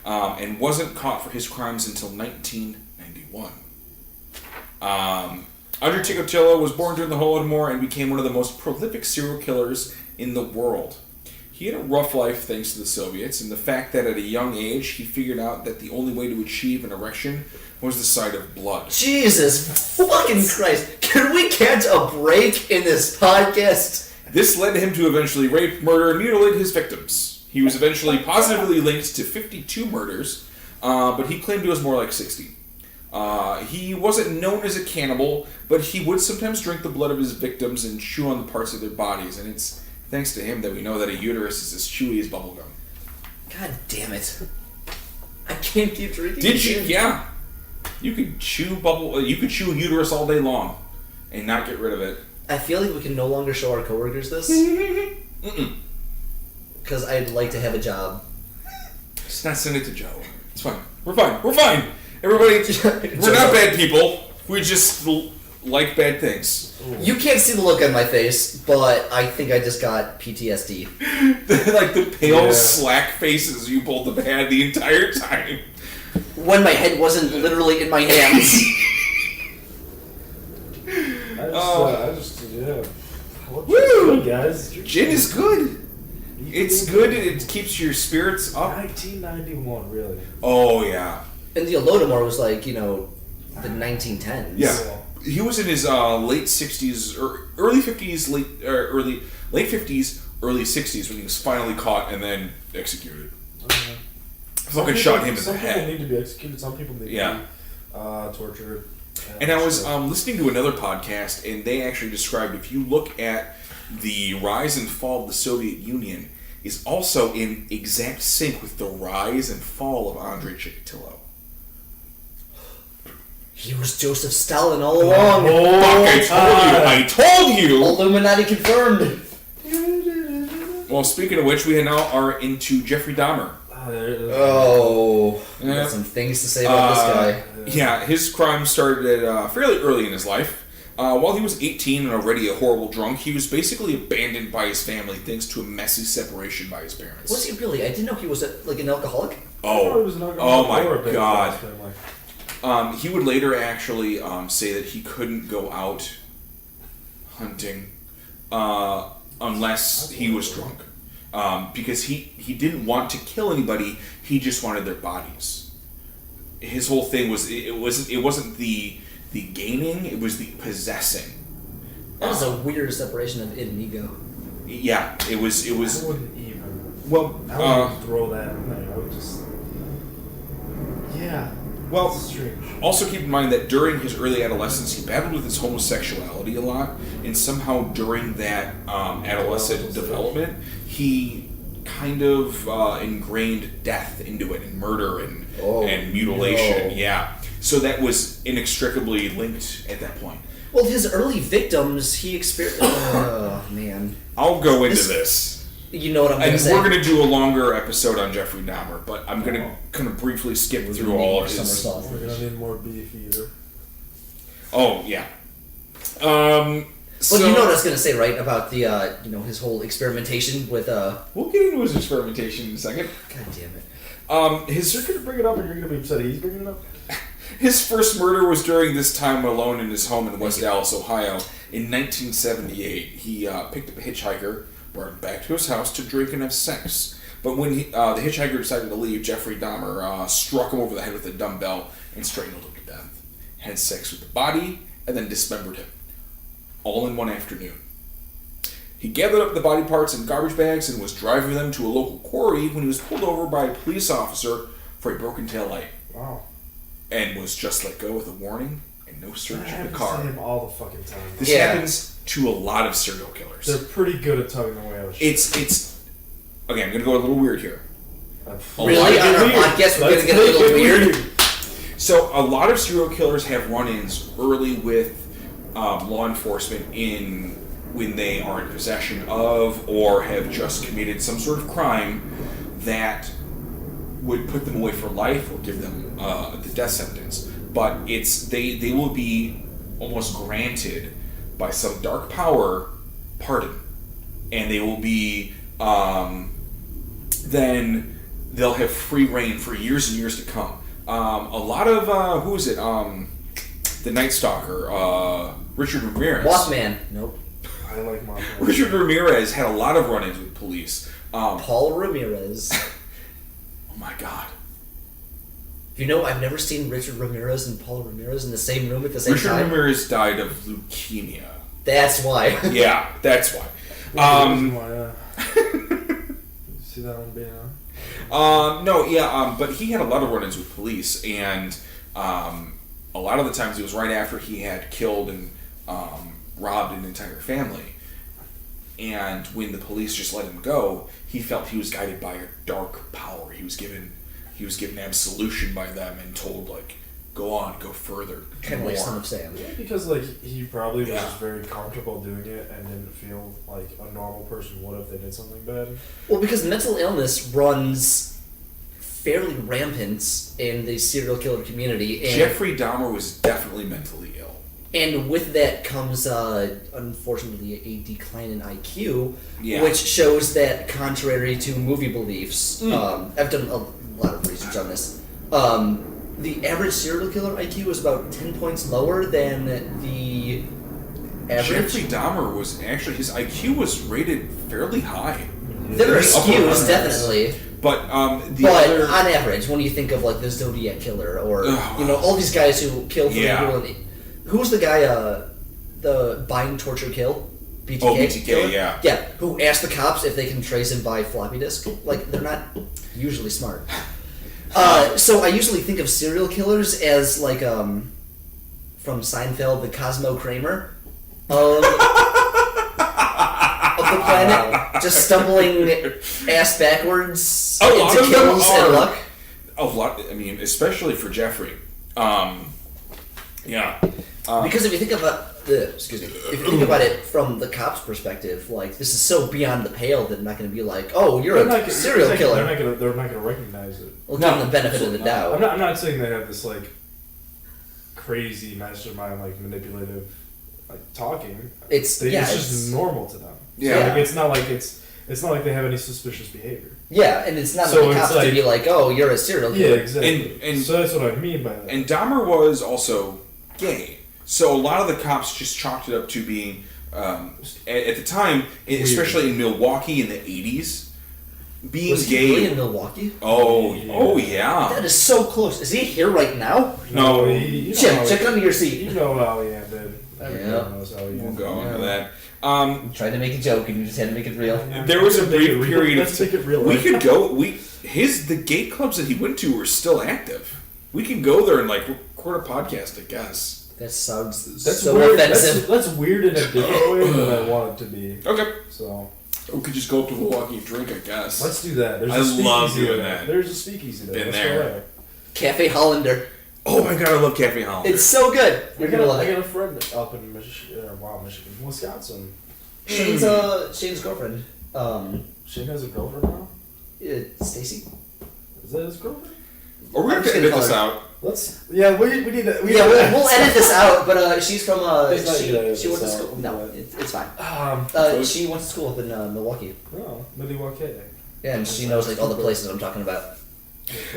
and wasn't caught for his crimes until 1991. Andrei Chikatilo was born during the Holodomor and became one of the most prolific serial killers in the world. He had a rough life thanks to the Soviets, and the fact that at a young age he figured out that the only way to achieve an erection was the sight of blood. Jesus fucking Christ. Can we catch a break in this podcast? This led him to eventually rape, murder, and mutilate his victims. He was eventually positively linked to 52 murders, but he claimed it was more like 60. He wasn't known as a cannibal, but he would sometimes drink the blood of his victims and chew on the parts of their bodies, and it's thanks to him that we know that a uterus is as chewy as bubblegum. God damn it. I can't keep drinking. Did you? Yeah. You could chew you could chew a uterus all day long and not get rid of it. I feel like we can no longer show our coworkers this. Because I'd like to have a job. Just not send it to Joe. It's fine. We're fine. We're fine. Everybody, we're not bad people. We just like bad things. You can't see the look on my face, but I think I just got PTSD. Like the pale, Yeah. slack faces you pulled the pad the entire time. When my head wasn't literally in my hands. I just, yeah. What's Woo! good, guys? Gin is good. It's good. It keeps your spirits up. 1991, really. Oh yeah. And the Holodomor was like, the 1910s. Yeah. He was in his late 60s or early 50s, late 50s, early 60s when he was finally caught and then executed. Okay. Fucking shot him in the Some people head. need to be executed. Some people need to be tortured. And I was listening to another podcast, and they actually described if you look at the rise and fall of the Soviet Union, is also in exact sync with the rise and fall of Andrei Chikatilo. He was Joseph Stalin all along. Fuck! I told you! Illuminati confirmed. Well, speaking of which, we now are into Jeffrey Dahmer. Oh, Yeah. got some things to say about this guy. Yeah, his crime started fairly early in his life. While he was 18 and already a horrible drunk, he was basically abandoned by his family thanks to a messy separation by his parents. Was he really? I didn't know he was like an alcoholic. Oh my God. He would later actually say that he couldn't go out hunting unless he was drunk. Because he didn't want to kill anybody, he just wanted their bodies. His whole thing was it wasn't the gaining, it was the possessing. That is a weird separation of id and ego. Yeah, it was. I wouldn't even. Well, I wouldn't throw that in there. I would just. Yeah. well. It's strange. Also, keep in mind that during his early adolescence, he battled with his homosexuality a lot, and somehow during that adolescent development, he kind of ingrained death into it, and murder and mutilation. No. Yeah, so that was inextricably linked at that point. Well, his early victims, he experienced. Oh man. I'll go into this. You know what I'm going to And say. we're going to do a longer episode on Jeffrey Dahmer, but I'm going to kind of briefly skip through all of his. Somersaults. We're gonna need more beef either. Oh yeah. Well, you know what I was going to say, right? About the, his whole experimentation with, We'll get into his experimentation in a second. God damn it. His You're gonna bring it up, and you're gonna be upset. He's bringing it up. His first murder was during this time alone in his home in West Dallas, Ohio. In 1978, he picked up a hitchhiker, brought him back to his house to drink and have sex. But when the hitchhiker decided to leave, Jeffrey Dahmer struck him over the head with a dumbbell and strangled him to death. Had sex with the body, and then dismembered him. All in one afternoon. He gathered up the body parts in garbage bags and was driving them to a local quarry when he was pulled over by a police officer for a broken tail light. Wow. And was just let go with a warning and no search I of the car. see him all the fucking time. This happens to a lot of serial killers. They're pretty good at tugging away on shit. It's okay, I'm gonna go a little weird here. Really? On our podcast, we're gonna get a little weird? So a lot of serial killers have run-ins early with law enforcement when they are in possession of or have just committed some sort of crime that would put them away for life or give them the death sentence. But they will be almost granted by some dark power pardon, and they will be then they'll have free reign for years and years to come. A lot of who is it? The Night Stalker, Richard Ramirez. Mothman. Nope. I like Mothman. Richard Ramirez had a lot of run-ins with police. Paul Ramirez. Oh my God. You know, I've never seen Richard Ramirez and Paul Ramirez in the same room at the same Richard time. Ramirez died of leukemia. That's why. Yeah, that's why. See that one being on? But he had a lot of run-ins with police, and a lot of the times it was right after he had killed and robbed an entire family. And when the police just let him go, he felt he was guided by a dark power. He was given absolution by them and told, like, go on, go further. Kind of like Son of Sam. Yeah, because like he probably was just very comfortable doing it and didn't feel like a normal person would if they did something bad. Well, because mental illness runs fairly rampant in the serial killer community. And Jeffrey Dahmer was definitely mentally ill. And with that comes, unfortunately, a decline in IQ, Yeah. which shows that, contrary to movie beliefs, I've done a lot of research on this, the average serial killer IQ is about 10 points lower than the average. Jeffrey Dahmer was actually, his IQ was rated fairly high. There are skews, Upper definitely. But on average, when you think of like the Zodiac Killer or all these guys who kill for people, who's the guy? The bind, torture, kill. BTK. Oh, BTK, killer? yeah. Yeah, who asked the cops if they can trace him by floppy disk. Like, they're not usually smart. So I usually think of serial killers as like from Seinfeld, the Cosmo Kramer of the planet, just stumbling ass backwards into kills and luck. A lot. I mean, especially for Jeffrey. Because if you think about if you think about it from the cops' perspective, like, this is so beyond the pale that they're not going to be like, "Oh, you're a serial killer." They're not going to recognize it. We'll give them the benefit of the doubt. I'm not saying they have this like crazy mastermind, like manipulative, like talking. It's just normal to them. Yeah, like, it's not like they have any suspicious behavior. Yeah, and it's not like the cops to be like, "Oh, you're a serial killer." Yeah, exactly. And so that's what I mean by that. And Dahmer was also gay. So a lot of the cops just chalked it up to being, at the time, especially in Milwaukee in the 80s, being was he gay. really in Milwaukee? Oh yeah. That is so close. Is he here right now? No. Chip, check under your seat. You know how he ended. Everyone knows how he ended. We'll go into that. Tried to make a joke and you just had to make it real. There was a brief period of Let's make it real. we could go. The gay clubs that he went to were still active. We can go there and like record a podcast, I guess. That sounds That's so weird. offensive. That's weird in a different way than I want it to be. Okay. So We could just go up to Milwaukee and drink, I guess. let's do that. There's I a speakeasy love doing there. that. There's a speakeasy there. Been Let's there. go there. Cafe Hollander. Oh my god, I love Cafe Hollander. It's so good. I You're gonna love got it. a friend up in Michigan, Wisconsin. Shane's girlfriend. Shane has a girlfriend now? Stacy? Is that his girlfriend? Are we going to edit this out? We need to. We'll edit this out, but she's from, It's not good edit she went to this school. out. No, it's fine. She went to school up in Milwaukee. Oh, Milwaukee. Yeah, and she knows, like, all the places I'm talking about.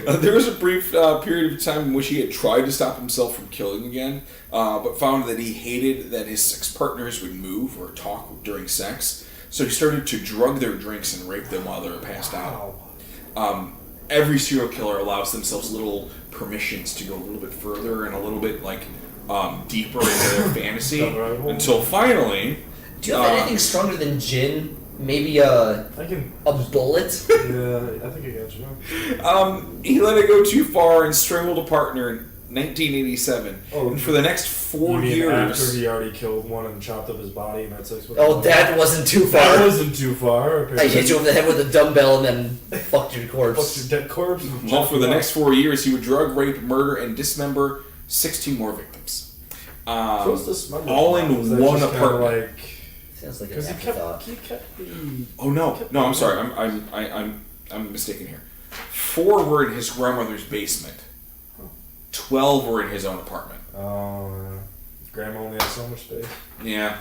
There was a brief period of time in which he had tried to stop himself from killing again, but found that he hated that his sex partners would move or talk during sex, so he started to drug their drinks and rape them while they were passed out. Every serial killer allows themselves little permissions to go a little bit further and a little bit deeper into their fantasy until finally. Do you have anything stronger than gin? Maybe a bullet? Yeah, I think I got you. He let it go too far and strangled a partner in 1987. And for the next 4 years... after he already killed one and chopped up his body and had sex with him? That wasn't too far. That wasn't too far. I hit you over the head with a dumbbell and then fucked your corpse. Fucked your dead corpse. Well, for the next 4 years, he would drug, rape, murder, and dismember 16 more victims. All in one apartment. Sounds like an afterthought. He kept the... Oh no, I'm sorry. I'm mistaken here. 4 were in his grandmother's basement. 12 were in his own apartment. Oh, grandma only has so much space. Yeah,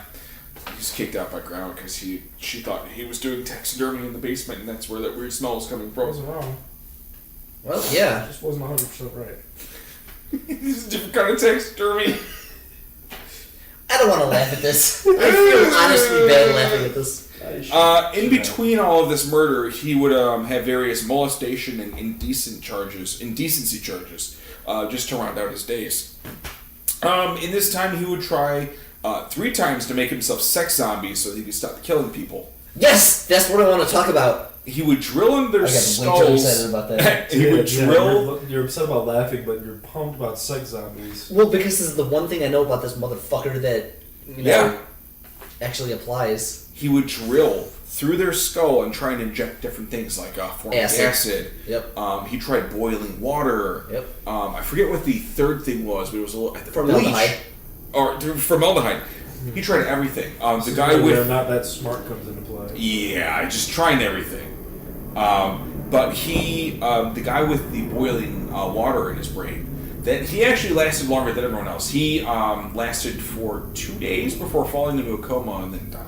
he was kicked out by grandma because she thought he was doing taxidermy in the basement, and that's where that weird smell was coming from. Wasn't wrong. Well, yeah, it just wasn't 100% right. It's a different kind of taxidermy. I don't want to laugh at this. I feel honestly bad laughing at this. In between all of this murder, he would have various molestation and indecency charges, just to round out his days. In this time, he would try 3 times to make himself sex zombies so that he could stop killing people. Yes, that's what I want to talk about. He would drill in their skulls. I got way too excited about that. He would drill. You're upset about laughing, but you're pumped about sex zombies. Well, because this is the one thing I know about this motherfucker that actually applies. He would drill through their skull and try and inject different things like formic acid. Yep. He tried boiling water. Yep. I forget what the third thing was, but it was a little formaldehyde. Or formaldehyde. He tried everything. The guy with not that smart comes into play. Yeah, just trying everything. But the guy with the boiling water in his brain, that he actually lasted longer than everyone else. He lasted for 2 days before falling into a coma and then dying.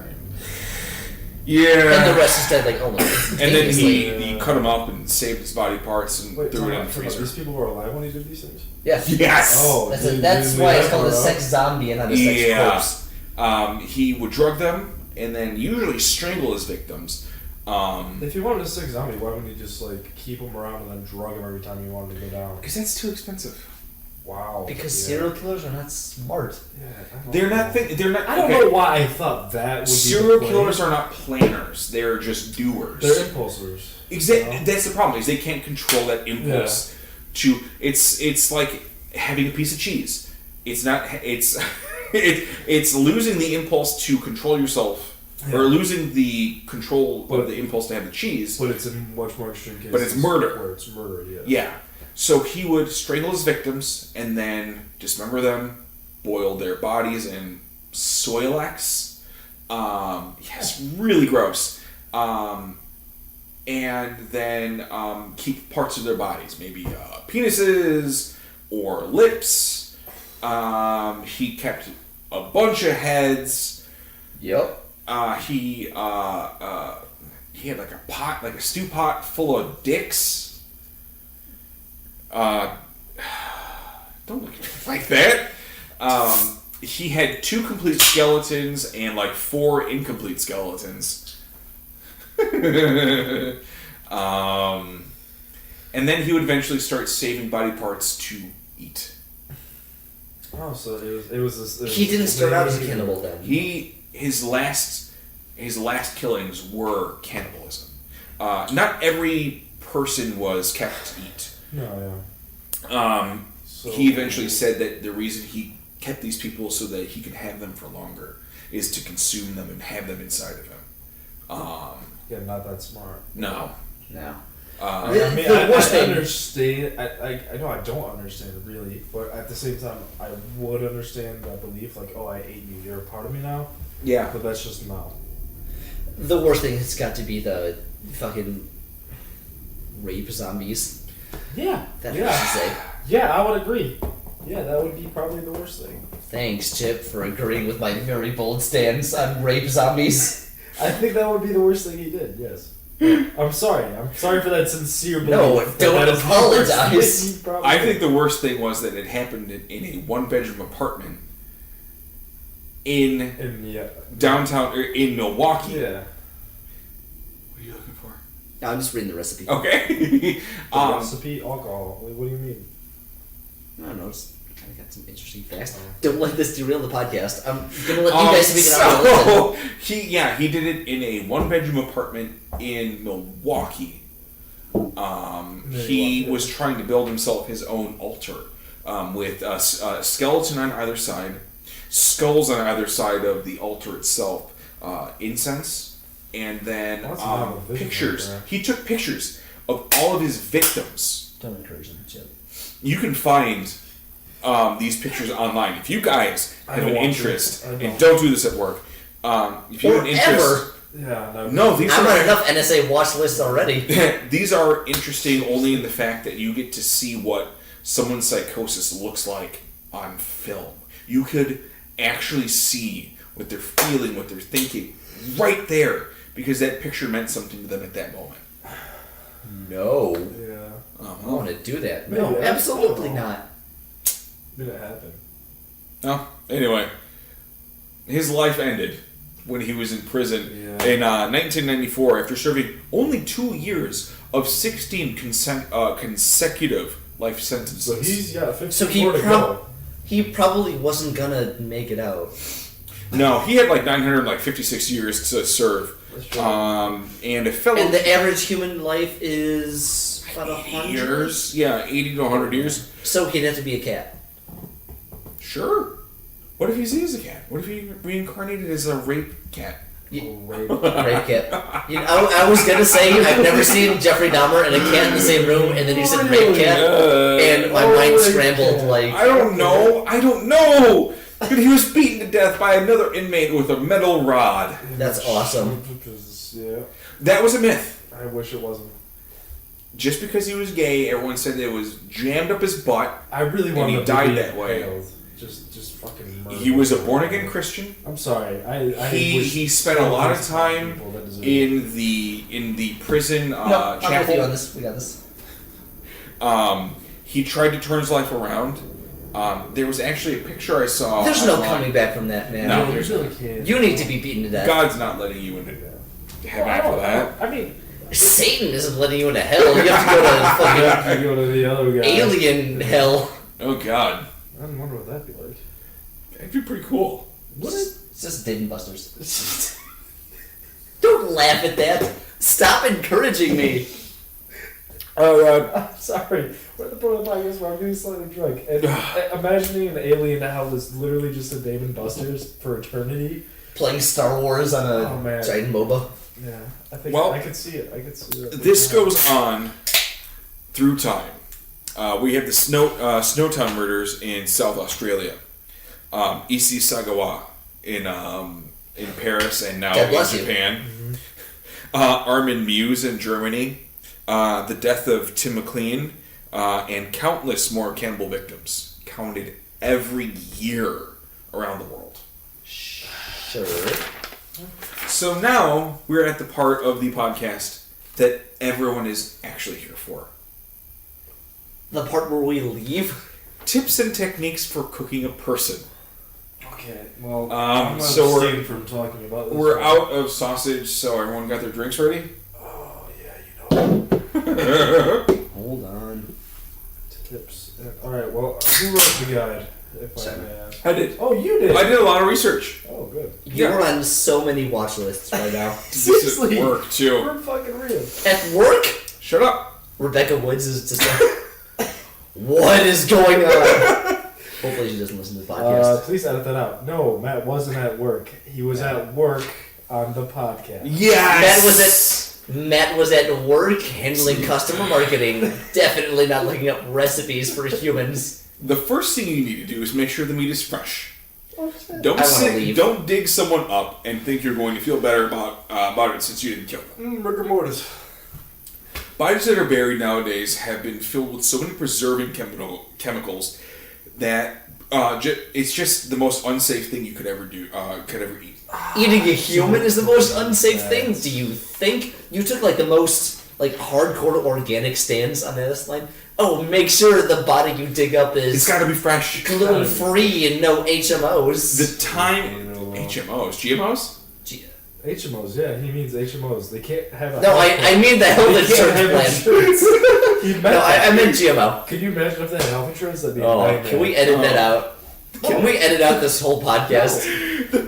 Yeah. And the rest is dead, almost. And then he cut him up and saved his body parts and threw it in the freezer. These people were alive when he did these things? Yeah. Yes. Oh, that's why it's called a sex zombie and not a sex corpse. He would drug them and then usually strangle his victims. If you wanted a sex zombie, why wouldn't you just keep them around and then drug them every time you wanted to go down? Because that's too expensive. Wow. Because serial killers are not smart. Yeah, they're not. I don't know why I thought that would be. Serial killers are not planners. They're just doers. They're impulsors. Exactly. That's the problem. Is they can't control that impulse. Yeah. It's like having a piece of cheese. It's not. It's losing the impulse to control yourself, or losing the control of the impulse to have the cheese. But it's in much more extreme cases. But it's murder. Where it's murder. Yeah. Yeah. So he would strangle his victims and then dismember them, boil their bodies in Soilex. Yes, really gross. And then keep parts of their bodies, maybe penises or lips. He kept a bunch of heads. Yep. He had a pot, a stew pot full of dicks. Don't look at me like that. He had 2 complete skeletons and 4 incomplete skeletons. And then he would eventually start saving body parts to eat. Oh, so it was he didn't start out as a cannibal then. His last killings were cannibalism. Not every person was kept to eat. No, yeah. He eventually said that the reason he kept these people so that he could have them for longer is to consume them and have them inside of him. Yeah, not that smart. No. I understand. I know I don't understand it really, but at the same time, I would understand that belief. I ate you. You're a part of me now. Yeah. But that's just no. The worst thing has got to be the fucking rape zombies. Yeah. That's what you say. Yeah, I would agree. Yeah, that would be probably the worst thing. Thanks, Chip, for agreeing with my very bold stance on rape zombies. I think that would be the worst thing he did, yes. I'm sorry. I'm sorry for that sincere belief. No, don't apologize. I think the worst thing was that it happened in a one-bedroom apartment in downtown in Milwaukee. Yeah. What are you looking for? No, I'm just reading the recipe. Okay. Recipe alcohol. What do you mean? I don't know. Just kind of got some interesting facts. Don't let this derail the podcast. I'm gonna let you guys speak it out. He did it in a one-bedroom apartment in Milwaukee. He was trying to build himself his own altar with a skeleton on either side, skulls on either side of the altar itself, incense, and then pictures. Right. He took pictures of all of his victims. Don't encourage them, Chip. You can find these pictures online. If you guys have an interest, and don't do this at work, if you have an interest... Yeah, no, these I'm are on enough NSA watch lists already. These are interesting only in the fact that you get to see what someone's psychosis looks like on film. You could actually see what they're feeling, what they're thinking, right there, because that picture meant something to them at that moment. No. Yeah. I want to do that. Maybe No, absolutely not. Did it happen? Oh, anyway, his life ended when he was in prison in 1994 after serving only 2 years of 16 consecutive life sentences. So he's 54 So he probably wasn't gonna make it out. No, he had like 956 years to serve. That's true. And a fellow... And the average human life is about 100 years. Yeah, 80 to 100 years. So he'd have to be a cat. Sure. What if he is a cat? What if he reincarnated as a rape cat? Rape cat. You know, I was gonna say I've never seen Jeffrey Dahmer and a cat in the same room, and then you said rape cat, and my mind scrambled. Like I don't know. But he was beaten to death by another inmate with a metal rod. That's awesome. Yeah. That was a myth. I wish it wasn't. Just because he was gay, everyone said it was jammed up his butt. I really wanted and he to died be that way. impaled. Just fucking murder. He was a born again Christian. I'm sorry. He spent a lot of time in the prison no, I'm with chapel. you on this. We got this. He tried to turn his life around. There was actually a picture I saw. There's online. no coming back from that, man. No, there's really can't. You need to be beaten to death. God's not letting you into heaven for that. I mean, Satan isn't letting you into hell. You have to go to fucking I go to the other guy. alien hell. Oh God, I wonder what that'd be like. that'd be pretty cool. It's just Dave and Buster's. Don't laugh at that. Stop encouraging me. I'm sorry. We're at the point of the podcast where I'm getting slightly drunk. And imagining an alien hell is literally just a Dave and Buster's for eternity. Playing Star Wars on a giant MOBA. Yeah, I think Well, I could see it. I could see it. This goes on through time. We have the Snowtown murders in South Australia, Issei Sagawa in Paris, and now in Japan. Mm-hmm. Armin Muse in Germany, the death of Tim McLean, and countless more cannibal victims counted every year around the world. Sure. So now we're at the part of the podcast that everyone is actually here for. The part where we leave? Tips and techniques for cooking a person. Okay, well, I'm so we're from talking about this. We're out of sausage, so everyone got their drinks ready? Oh, yeah, you know. Hold on. Tips. Alright, well, who wrote the guide, if I may ask? I did. Oh, you did? I did a lot of research. Oh, good. You're on so many watch lists right now. This is Seriously? at work, too. We're fucking real. At work? Shut up. Rebecca Woods is just like, what is going on? Hopefully she doesn't listen to the podcast. Please edit that out. No, Matt wasn't at work. He was at work on the podcast. Yes! Matt was at work handling customer marketing, definitely not looking up recipes for humans. The first thing you need to do is make sure the meat is fresh. Leave. Don't dig someone up and think you're going to feel better about it since you didn't kill them. Rigor mortis. Bodies that are buried nowadays have been filled with so many preserving chemicals that it's just the most unsafe thing you could ever do, could ever eat. eating a human is the most unsafe thing? Do you think you took like the most like hardcore organic stance on this line? Oh, make sure the body you dig up is It's got to be fresh. gluten free and no HMOs. The time HMOs, GMOs. HMOs, yeah, he means HMOs. They can't have. No, I mean the health insurance plan. No, I meant GMO. Can you imagine if they had health insurance? That'd be Can we edit that out? Can we edit out this whole podcast?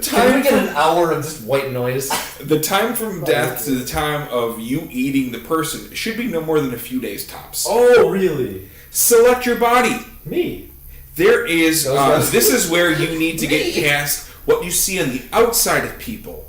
Can we get an hour of just white noise? The time from death to the time of you eating the person should be no more than a few days tops. Oh, really? Select your body. Me. There is. This is where you need to get past what you see on the outside of people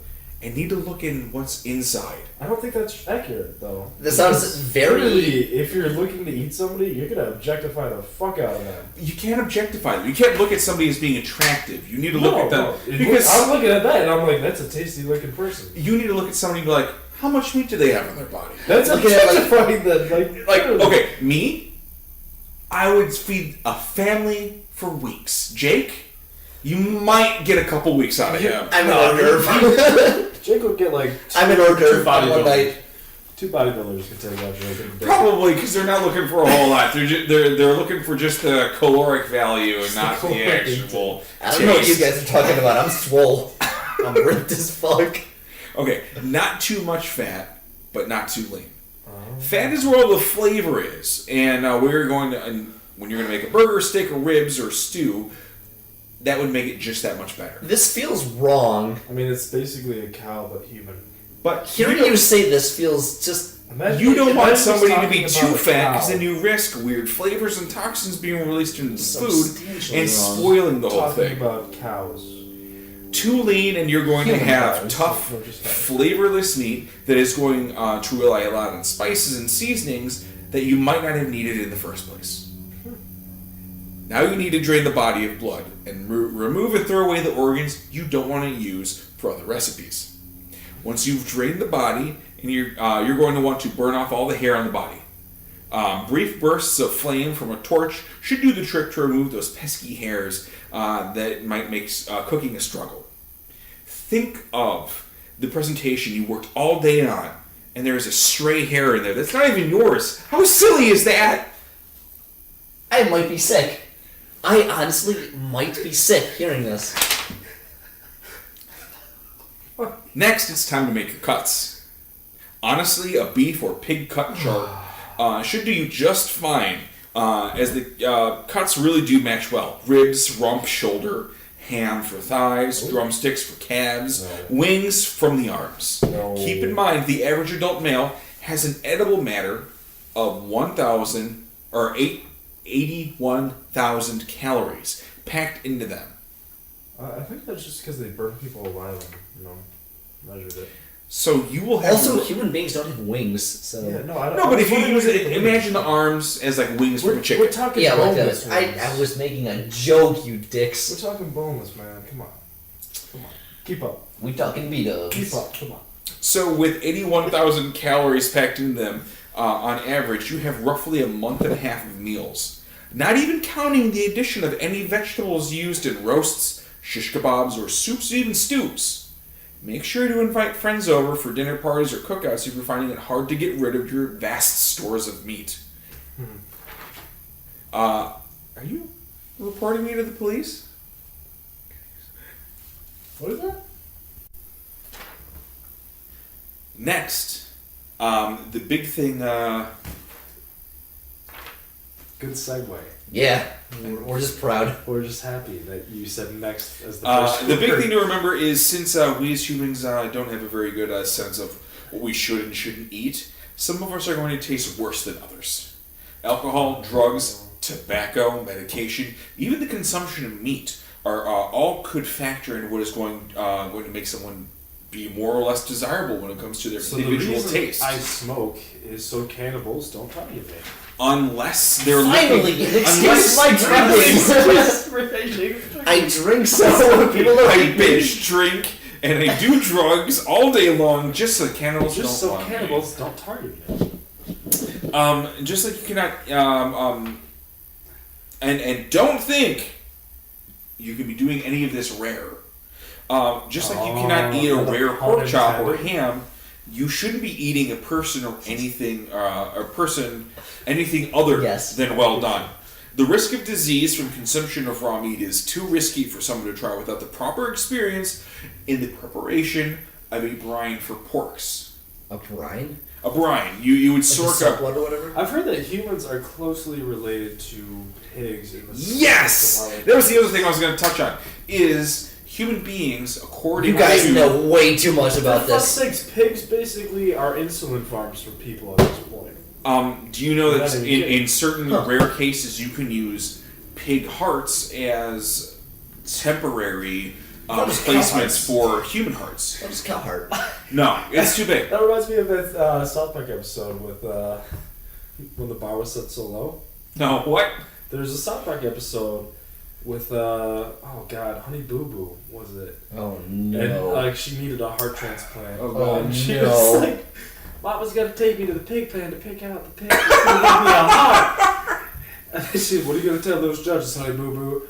and need to look in what's inside. I don't think that's accurate, though. That sounds very... Really, if you're looking to eat somebody, you're going to objectify the fuck out of them. You can't objectify them. You can't look at somebody as being attractive. You need to look at them... Because I'm looking at that and I'm like, that's a tasty-looking person. You need to look at somebody and be like, how much meat do they have on their body? That's objectifying them. Like, okay, me, I would feed a family for weeks. Jake... You might get a couple weeks out of him. I'm an hors d'oeuvre. Jake would get like I'm an hors d'oeuvre on one night. 2 bodybuilders could take out Jake. Probably because they're not looking for a whole lot. They're looking for just the caloric value and not the actual. I don't know what you guys are talking about. I'm swole. I'm ripped as fuck. Okay, not too much fat, but not too lean. Fat is where all the flavor is, and we're going to. When you're going to make a burger, steak, or ribs, or stew. That would make it just that much better. This feels wrong. I mean, it's basically a cow, but human. But hearing you say this feels just... You don't want somebody to be too fat, because then you risk weird flavors and toxins being released into the food and spoiling the whole thing. Talking about cows. Too lean, and you're going to have tough, flavorless meat that is going to rely a lot on spices and seasonings that you might not have needed in the first place. Now you need to drain the body of blood and remove and throw away the organs you don't want to use for other recipes. Once you've drained the body, and you're going to want to burn off all the hair on the body. Brief bursts of flame from a torch should do the trick to remove those pesky hairs that might make cooking a struggle. Think of the presentation you worked all day on, and there's a stray hair in there that's not even yours. How silly is that? I might be sick. I honestly might be sick hearing this. Next, it's time to make your cuts. Honestly, a beef or pig cut chart should do you just fine, as the cuts really do match well. Ribs, rump, shoulder, ham for thighs, drumsticks for calves, wings from the arms. Keep in mind, the average adult male has an edible matter of 81,000 calories packed into them. I think that's just because they burn people alive and, measured it. So you will have... Also, human beings don't have wings, so... Yeah, no, I don't... No, but if you use it, imagine the arms as like wings from a chicken. We're talking boneless. boneless. I was making a joke, you dicks. We're talking boneless, man. Come on. Keep up. We talking B-dubs. Keep up. Come on. So with 81,000 calories packed into them, on average, you have roughly a month and a half of meals. Not even counting the addition of any vegetables used in roasts, shish kebabs, or soups, or even stews. Make sure to invite friends over for dinner parties or cookouts if you're finding it hard to get rid of your vast stores of meat. Are you reporting me to the police? What is that? Next, the big thing... Good segue. Yeah, we're just proud. We're just happy that you said next as the first the big thing to remember is since we as humans don't have a very good sense of what we should and shouldn't eat, some of us are going to taste worse than others. Alcohol, drugs, tobacco, medication, even the consumption of meat are all could factor in what is going to make someone be more or less desirable when it comes to their individual taste. I smoke is so cannibals don't target me. Unless they're finally excuse my drinking. I drink so people are I binge drink and I do drugs all day long just so cannibals don't target me. Just like you cannot and don't think you can be doing any of this rare. Just like you cannot eat a rare pork chop or intended. ham, you shouldn't be eating a person or anything anything other than well done. The risk of disease from consumption of raw meat is too risky for someone to try without the proper experience in the preparation of a brine for porks. A brine? A brine. You would Like sort a blood or whatever? I've heard that humans are closely related to pigs in the Yes! That was the other thing I was going to touch on. Is human beings, according You guys to... know way too much about For fuck's this. sakes, pigs basically are insulin farms for people at this point. Do you know that Not even kidding. in certain rare cases you can use pig hearts as temporary replacements for human hearts? What is cow heart? No, it's too big. That reminds me of that South Park episode with when the bar was set so low. No, what? There's a South Park episode with Honey Boo Boo was it? Oh And no. she needed a heart transplant. Oh, and she no. was like, "Mama's gonna take me to the pig pen to pick out the pig. It's gonna give me a heart." And she said, "What are you gonna tell those judges, Honey Boo Boo?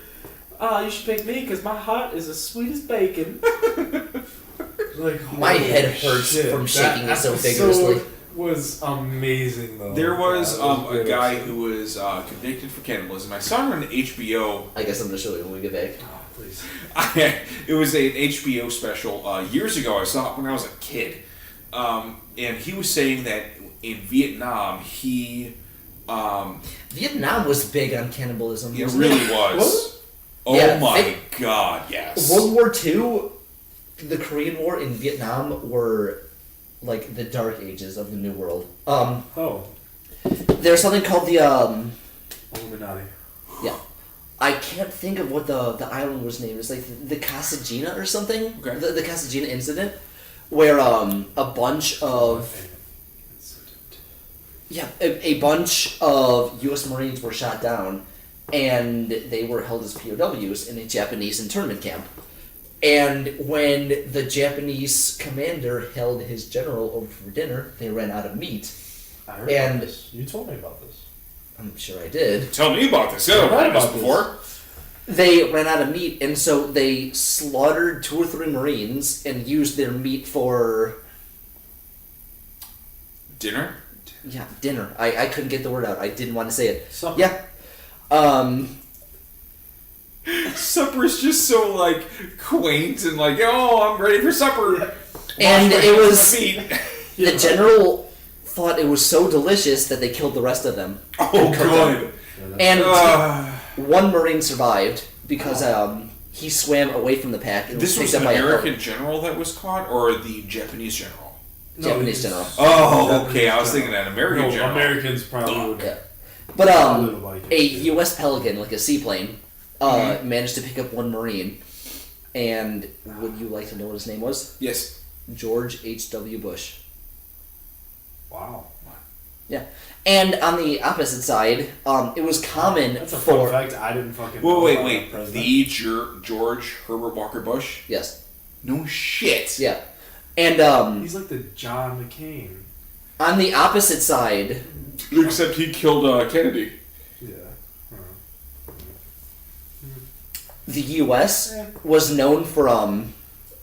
You should pick me because my heart is as sweet as bacon." Like My holy head hurts shit, from that shaking it so episode vigorously. Was amazing though. There was Yeah, it a good guy episode. who was convicted for cannibalism. I saw him on HBO. I guess I'm gonna show you when we get back. Oh, please. It was an HBO special years ago. I saw it when I was a kid. And he was saying that in Vietnam, Vietnam was big on cannibalism. it wasn't really it? was. Oh Yeah, my god, yes. World War II, the Korean War in Vietnam were like the dark ages of the New World. Oh, There's something called the Illuminati. yeah. I can't think of what the island was named. It's like the Casagina or something. Okay. The Casagina incident, where a bunch of a bunch of U.S. Marines were shot down, and they were held as POWs in a Japanese internment camp. And when the Japanese commander held his general over for dinner, they ran out of meat. I heard And- about this. You told me about this. I'm sure I did. Tell me about this. I haven't Right heard this about this. before. They ran out of meat, and so they slaughtered 2 or 3 Marines and used their meat for Dinner? dinner. I couldn't get the word out. I didn't want to say it. Supper. Yeah. Supper is just so, like, quaint and like, oh, I'm ready for supper. And Wash my it hands was and feet. the general thought it was so delicious that they killed the rest of them. Oh, and cooked them. good. And Uh, one Marine survived because he swam away from the pack and this was was picked an up by a American boat. general that was caught, or the Japanese general? Japanese general. Oh, okay. I was thinking an American general. Americans probably would. Yeah. But probably would like it, a too. U.S. Pelican, like a seaplane, Mm-hmm. managed to pick up one Marine. And would you like to know what his name was? Yes. George H.W. Bush. Wow. Yeah. And on the opposite side, it was common That's a for... fun fact I didn't fucking know. Wait. about the president. The George Herbert Walker Bush? Yes. No shit. Yeah. And He's like the John McCain. on the opposite side, Except he killed Kennedy. Yeah. the U.S. was known for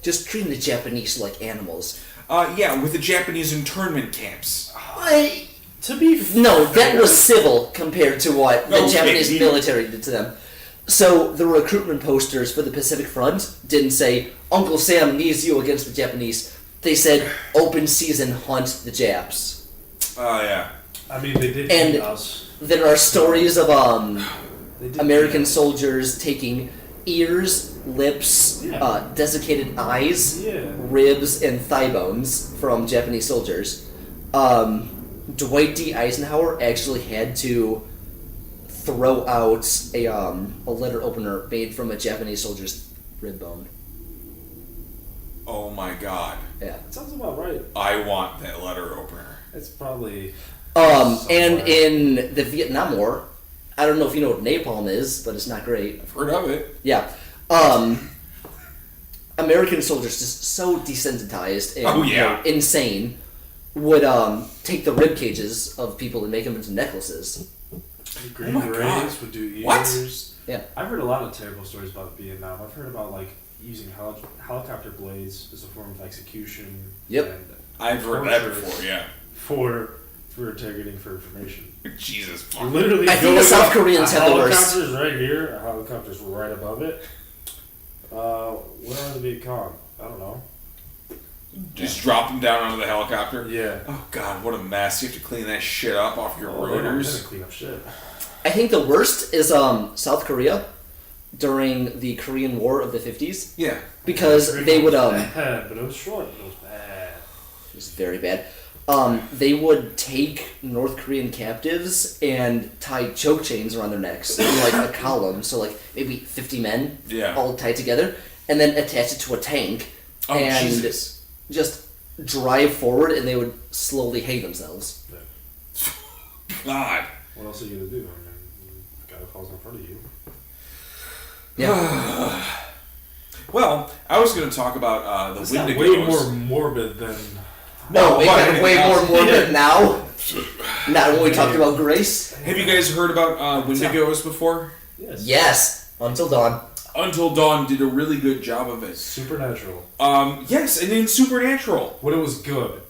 just treating the Japanese like animals. Yeah, with the Japanese internment camps. To be No, that was civil compared to what the Okay. Japanese military did to them. So the recruitment posters for the Pacific Front didn't say, Uncle Sam needs you against the Japanese. They said, open season, hunt the Japs. Oh, yeah. I mean, they did And eat us. There are stories of They did American eat us. soldiers taking ears, lips, Yeah. desiccated eyes, Yeah. ribs, and thigh bones from Japanese soldiers. Dwight D. Eisenhower actually had to throw out a letter opener made from a Japanese soldier's rib bone. Oh my god. Yeah. That sounds about right. I want that letter opener. It's probably. And somewhere. in the Vietnam War, I don't know if you know what napalm is, but it's not great. I've heard of it. Yeah. American soldiers, just so desensitized and Oh, yeah. insane, would take the rib cages of people and make them into necklaces. Green my Berets God. would do ears. What? Yeah. I've heard a lot of terrible stories about Vietnam. I've heard about like using helicopter blades as a form of execution. Yep. And I've heard that before. Yeah. For targeting for information. Jesus. You're literally I think the South Koreans have the worst. Helicopter's right here. A helicopter's right above it. Where are the big con? I don't know. Just drop them down onto the helicopter. Yeah. Oh God, what a mess! You have to clean that shit up off your They don't rotors. clean up shit. I think the worst is South Korea during the Korean War of the 50s. Yeah. Because they would Bad, but it was short. It was bad. it was very bad. They would take North Korean captives and tie choke chains around their necks in like a column, so like maybe 50 men all tied together, and then attach it to a tank and Jesus. just drive forward, and they would slowly hang themselves. Yeah. God. What else are you gonna do? I mean, the guy falls in front of you. Yeah. Well, I was going to talk about the It's Wendigos. way more morbid than. No, what? way more morbid now. Not when we talked about Grace. Have you guys heard about Wendigos before? Yes. Yes. Until Dawn. Until Dawn did a really good job of it. Supernatural. Yes, and in Supernatural. When it was good.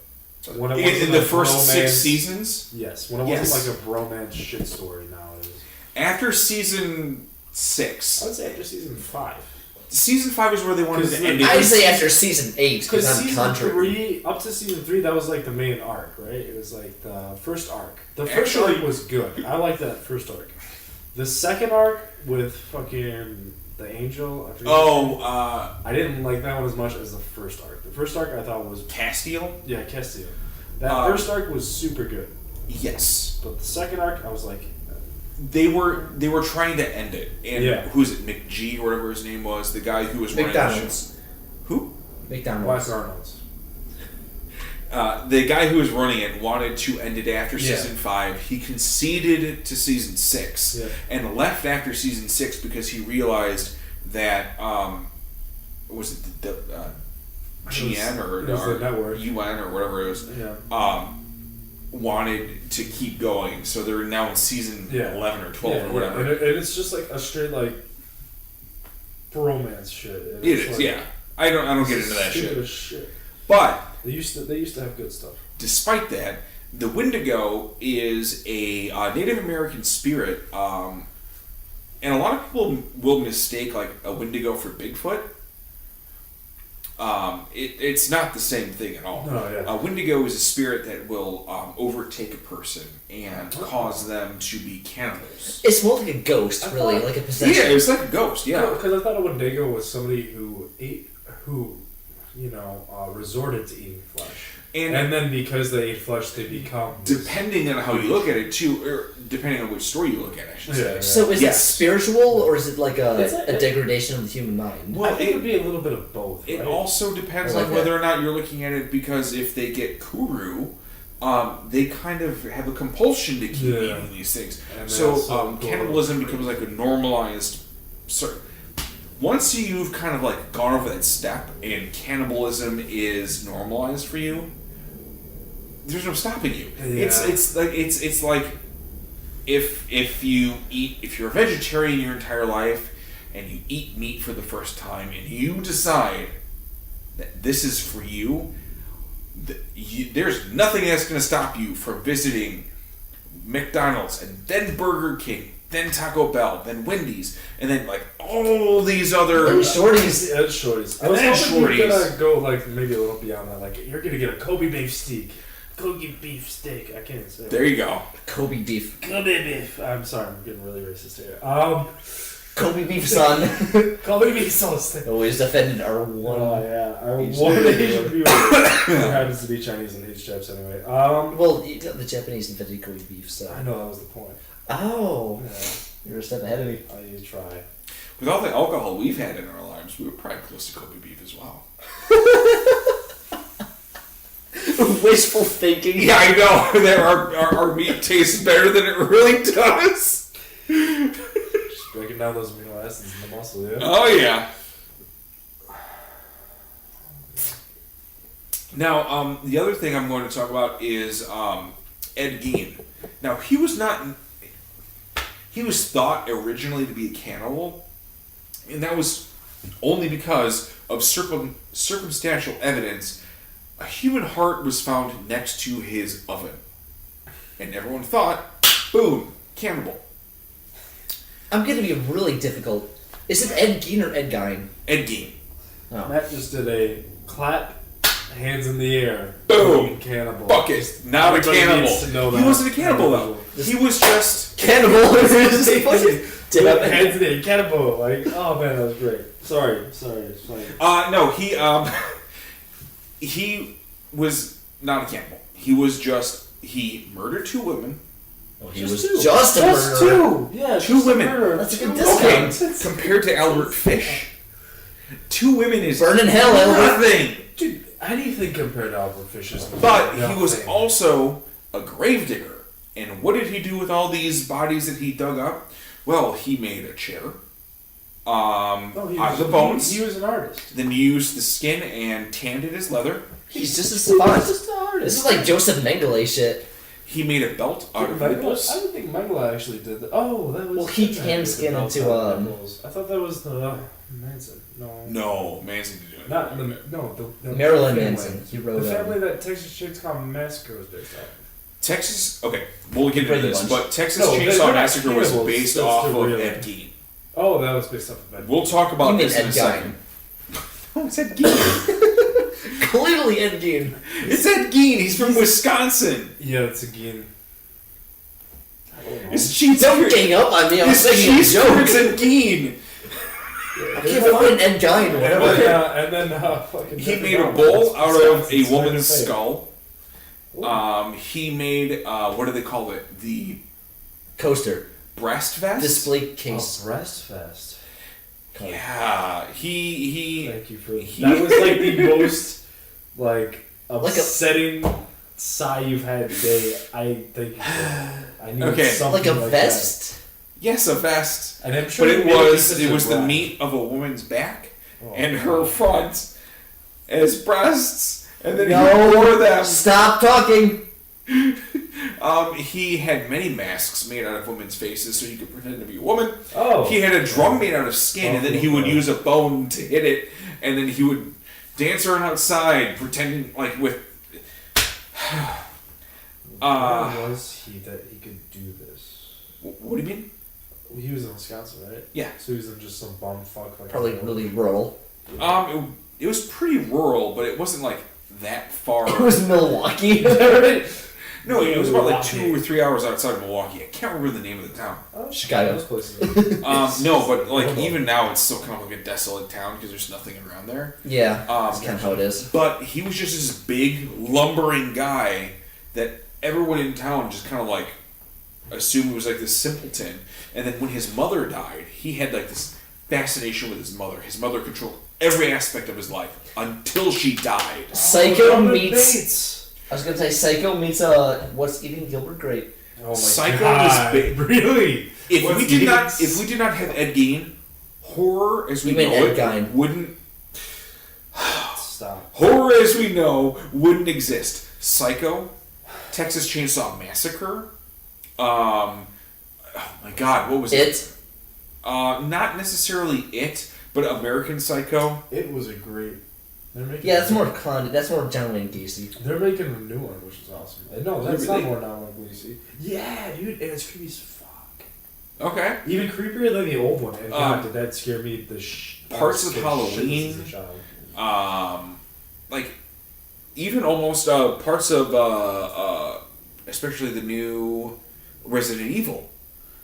When it In wasn't the a first bromance- 6 seasons. Yes. When it wasn't like a bromance shit story nowadays. After season I 6. would say after season 5. Season 5 is where they wanted to end it. I'd say after season 8, Because because I'm season contrary. 3, up to season 3, that was like the main arc, right? It was like the first arc. The first Actually- arc was good. I like that first arc. The second arc with fucking the angel. I forget his name. I didn't like that one as much as the first arc. The first arc I thought was Castiel? yeah, Castile. That first arc was super good, Yes. but the second arc I was like, They were trying to end it. And Yeah. who's it? McG or whatever his name was, the guy who was running the McDonald's. show. Who? McDonald's. Black Arnold's. The guy who was running it wanted to end it after Yeah. season 5. He conceded to season 6 Yeah. and left after season 6 because he realized that was it the GN or It was the network. UN or whatever it was. Yeah. Wanted to keep going, so they're now in season Yeah. 11 or 12 Yeah, or whatever. And it's just like a straight like bromance shit. It It's is, like, yeah. I don't get it's into that stupid shit. as shit. But They used to have good stuff. despite that, the Wendigo is a Native American spirit, and a lot of people will mistake like a Wendigo for Bigfoot. It's not the same thing at all. No, yeah. A Wendigo is a spirit that will overtake a person and cause them to be cannibals. It's more like a ghost, I really, thought- like a possession. Yeah, it's like a ghost. Yeah. Because I thought a Wendigo was somebody who resorted to eating flesh. And then because they ate flesh, they become... Depending on how you look at it, too, or depending on which story you look at, I should say. Yeah. So is Yes. it spiritual, or is it like It's a degradation of the human mind? Well, I think it would be a little bit of both, It right? also depends I like on whether or not you're looking at it, because if they get kuru, they kind of have a compulsion to keep eating these things. And they So also go cannibalism free. becomes like a normalized. Once you've kind of like gone over that step and cannibalism is normalized for you, there's no stopping you. Yeah. It's like if you're a vegetarian your entire life and you eat meat for the first time and you decide that this is for you, there's nothing that's going to stop you from visiting McDonald's and then Burger King, then Taco Bell, then Wendy's, and then like all these other Shorties. Shorties. I And was then hoping you were Shorties. gonna go like maybe a little beyond that. Like you're gonna get a Kobe beef steak. Kobe beef steak. I can't even say. There you go. Kobe beef. Kobe beef. I'm sorry, I'm getting really racist here. Kobe beef, son. Kobe beef sauce. Always defended our one. Oh yeah, our Asian one viewer. Asian viewer who happens to be Chinese and hates chips anyway. Well, the Japanese invented Kobe beef, so. I know that was the point. Oh. Yeah, You're a step ahead of me. I try. With all the alcohol we've had in our lives, we were probably close to Kobe beef as well. Wishful thinking. Yeah, I know that our meat tastes better than it really does. Just breaking down those amino acids in the muscle, yeah. Oh yeah. Now, the other thing I'm going to talk about is Ed Gein. Now, he was thought originally to be a cannibal, and that was only because of circumstantial evidence. A human heart was found next to his oven. And everyone thought, boom, cannibal. I'm going to be really difficult. Is it Ed Gein or Ed Gein? Ed Gein. Oh. Matt just did a clap, hands in the air. Boom. Cannibal. Bucket. Not a Everybody cannibal. needs to know He that. wasn't a cannibal, though. He was just... Cannibal! Hands in the air. Cannibal. Like, oh man, that was great. Sorry. It's like, No, he was not a cannibal. He was just... He murdered 2 women. Oh, he Just was two. just a just murderer. 2. Yeah, 2 just a women. murderer. That's a good Okay, discount. compared to Albert Fish, 2 women is Burn in hell, Albert. nothing. Dude, anything compared to Albert Fish's But he was nothing. also a gravedigger. And what did he do with all these bodies that he dug up? Well, he made a chair out of the bones. He was an artist. Then used the skin and tanned it as leather. He's just a He was savant. just an artist. This is like Joseph Mengele shit. He made a belt out of Mengele? nipples. I would think Mengele actually did that. Oh, that was. Well, he did tanned the skin belt into, out of nipples. I thought that was the Manson. No. No, Manson didn't do it. Not the the Marilyn family. Manson. He wrote The family that Texas Chainsaw Massacre was based off. Texas, okay, we'll get into Brady this, Bunch. but Texas No, they're Chainsaw not Massacre was cannibals, based that's off the of real- Ed Gein. Oh, that was based off of that. We'll talk about You mean this in Ed a second. Oh, it's Ed Gein. Clearly Ed Gein. It's Ed Gein. He's from Wisconsin. Yeah, it's again. His cheese Don't gang up on me. I was His making a cheese joke. curds Ed Gein. I can't find Ed Gein. Whatever. And then fucking. He Jeffrey made a Dahmer. bowl out of a It's woman's fake. skull. Ooh. He made what do they call it? The Coaster. breast vest. Display Oh, case. breast fest. Yeah, he. Thank you for he- that. Was like the most like Like a- upsetting sigh you've had today. I think I need Okay. something Like a that. vest? Yes, a vest. And I'm sure But you made a piece it of was the rock. meat of a woman's back Oh, and her front as breasts, and then No. he wore them. Stop talking. He had many masks made out of women's faces so he could pretend to be a woman. Oh, He had a drum made out of skin, and then he would use a bone to hit it, and then he would dance around outside, pretending like with. Where was he that he could do this? What do you mean? He was in Wisconsin, right? Yeah. So he was in just some bum fuck like Probably really rural. It was pretty rural, but it wasn't like that far. It was Milwaukee. No, it was about like 2 or 3 hours outside of Milwaukee. I can't remember the name of the town. Oh, Chicago. those places. No, but like even now, it's still kind of like a desolate town because there's nothing around there. Yeah, that's kind of how it is. But he was just this big lumbering guy that everyone in town just kind of like assumed was like this simpleton. And then when his mother died, he had like this fascination with his mother. His mother controlled every aspect of his life until she died. Psycho Robert meets. Bates. I was gonna say Psycho meets What's Eating Gilbert Grape. Oh my Psycho God. is big. Really? If What's we did not, Bates? if we did not have Ed Gein, horror as we You mean know Ed it Gein. wouldn't. Stop. Horror as we know wouldn't exist. Psycho, Texas Chainsaw Massacre. Oh my God, what was it? It. Not necessarily it, but American Psycho. It was a great. They're making. Yeah, that's more That's more John Wayne Gacy. They're making a new one, which is awesome. No, that's Really? not more John Wayne Gacy. Yeah, dude, and it's creepy as fuck. Okay. Even creepier than the old one. And God, Um, did that scare me? parts of scared Halloween. shitless as a child. Like even almost parts of especially the new Resident Evil.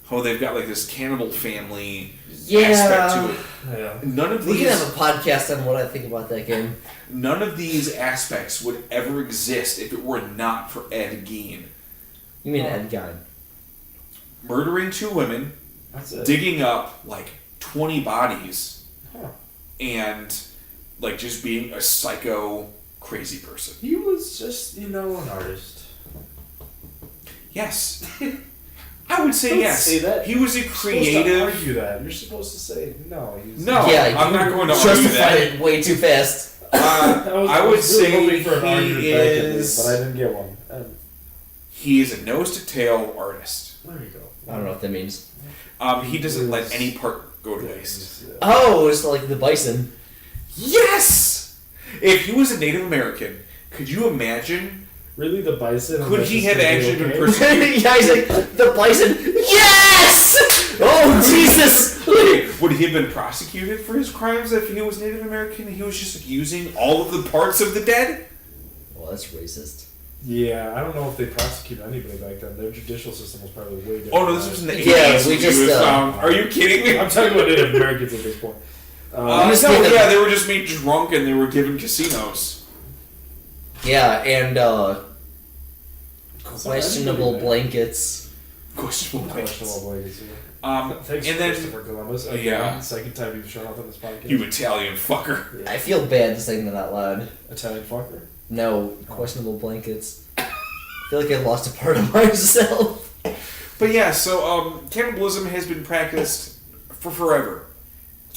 How they've got like this cannibal family aspect to it. Yeah. None of We these can have a podcast on what I think about that game. None of these aspects would ever exist if it were not for Ed Gein. You mean Ed Gein? Murdering 2 women, That's it. digging up like 20 bodies, Huh. and like just being a psycho crazy person. He was just, an artist. Yes. I would say Don't yes. say that. He was a You're supposed to creative. argue that. You're supposed to say no. He's No, Yeah, I'm you not going to argue justified that. it way too fast. I would was really say hoping for an argument he back at me, is. but I didn't get one. He is a nose to tail artist. There you go. I don't know what that means. He doesn't let any part go to waste. Oh, it's like the bison. Yes! If he was a Native American, could you imagine? Really, the bison? Could he have actually been Yeah, persecuted? he's like, the bison. Yes! Oh, Jesus! Would he have been prosecuted for his crimes if he was Native American and he was just using all of the parts of the dead? Well, that's racist. Yeah, I don't know if they prosecuted anybody back then. Their judicial system was probably way different. Oh no, this was in the 80s. Yeah, we when just, he was found. Are you kidding me? I'm talking about Native Americans at this point. No, they were just made drunk and they were given casinos. Yeah, and questionable blankets. Questionable Questionable blankets. Thanks, and then Christopher Columbus. yeah, Second time you've shown up on this podcast. you Italian fucker. I feel bad saying that out loud. Italian fucker. No, questionable blankets. I feel like I lost a part of myself. But yeah, so cannibalism has been practiced for forever.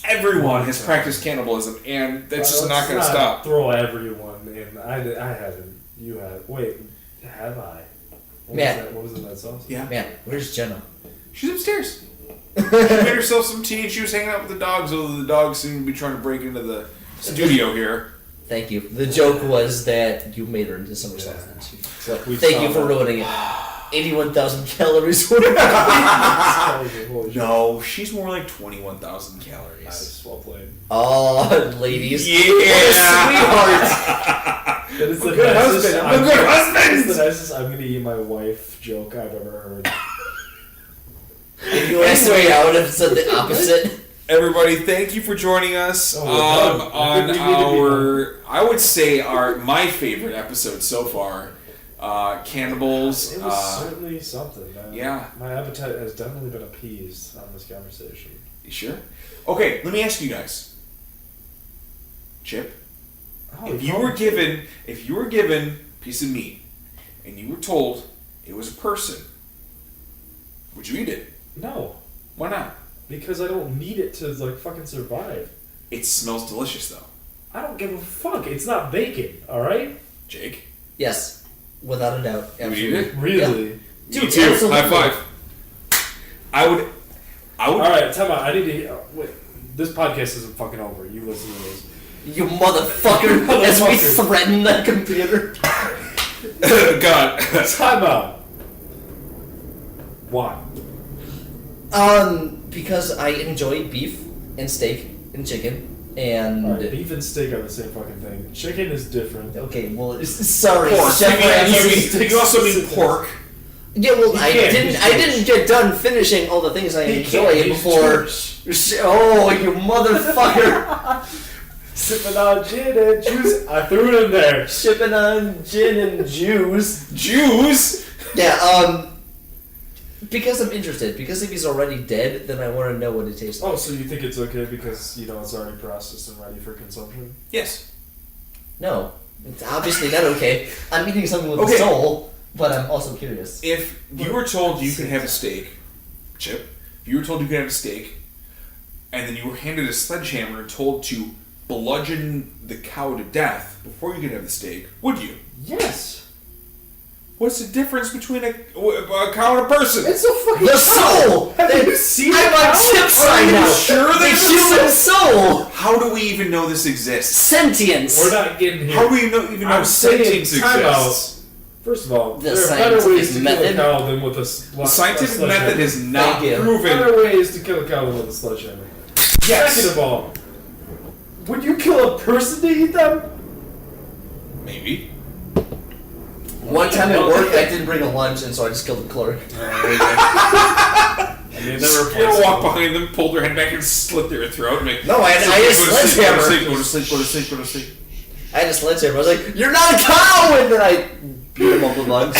Everyone has practiced cannibalism, and that's just not going to stop. Throw everyone in. I haven't. You have. Wait, have I? What was in that sauce? Yeah. Man, where's Jenna? She's upstairs. She made herself some tea, and she was hanging out with the dogs, although the dogs seem to be trying to break into the studio here. Thank you. The joke was that you made her into summer sausage. So We thank saw you for that. ruining it. 81,000 calories. No, she's more like 21,000 calories. Nice, well played. Oh, ladies. Yeah! Sweetheart. That is the good nicest. husband. I'm a good husband. That's the nicest I'm gonna eat my wife joke I've ever heard. If you asked me out, if said the opposite. Everybody, thank you for joining us Oh, on we need to be our, I would say, my favorite episode so far, Cannibals. It was certainly something, man. Yeah. My appetite has definitely been appeased on this conversation. You sure? Okay, let me ask you guys. Chip, if you were given a piece of meat and you were told it was a person, would you eat it? No, Why not? because I don't need it to like fucking survive. It smells delicious though. I don't give a fuck. It's not bacon, all right? Jake, Yes, without a doubt. you would eat it? Really? Me Dude, too. absolutely. High five. I would. All right, time out. I need to. Wait, this podcast isn't fucking over. You listen to this. You motherfucker, as we threaten that computer. God. Time out. Why? Because I enjoy beef and steak and chicken and... All right, beef and steak are the same fucking thing. Chicken is different. Okay, well, sorry. Pork. Chef You also mean pork. Yeah, well, I can't. didn't get done finishing all the things I He enjoy can't. before... Oh, you motherfucker. Sipping on gin and juice. I threw it in there. Shipping on gin and juice. Jews. Yeah, because I'm interested. Because if he's already dead, then I want to know what it tastes like. Oh, so you think it's okay because you know it's already processed and ready for consumption? Yes. No, it's obviously not okay. I'm eating something with Okay. a soul, but I'm also curious. If you were told you could have a steak, Chip, if you were told you could have a steak, and then you were handed a sledgehammer and told to bludgeon the cow to death before you could have the steak, would you? Yes. What's the difference between a cow and a person? It's a fucking The soul! Have you seen I'm on cow? Chip's side you now! sure The there's a human soul! How do we even know this exists? Sentience! We're not getting here. How do we even know I'm saying sentience time out. exists? First of all, The there are better ways to scientific kill a method. cow than with a The scientific sledgehammer. method is not Thank you. proven. Better ways to kill a cow than with a sledgehammer. Yes. Second of all, would you kill a person to eat them? Maybe. One time at work, I didn't bring a lunch, and so I just killed the clerk. I mean, Just walk behind them, pull their head back, and slit their throat. And make, No, I had a sledgehammer. Go to sleep. Go to sleep. Go to sleep. I had a sledgehammer. I was like, "You're not a cow!" And then I beat him up with lunch.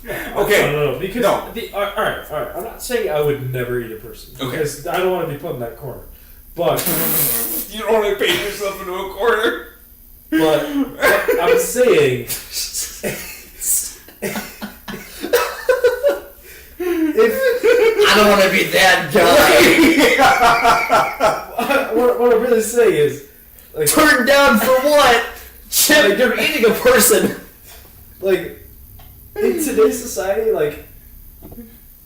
Okay. No, because No. all right. I'm not saying I would never eat a person. Okay. Because I don't want to be put in that corner. But You don't want to paint yourself into a corner. what I'm saying, I don't want to be that guy. what I'm really saying is, like, Turned down for what? Chip, you're eating a person. like in today's society, like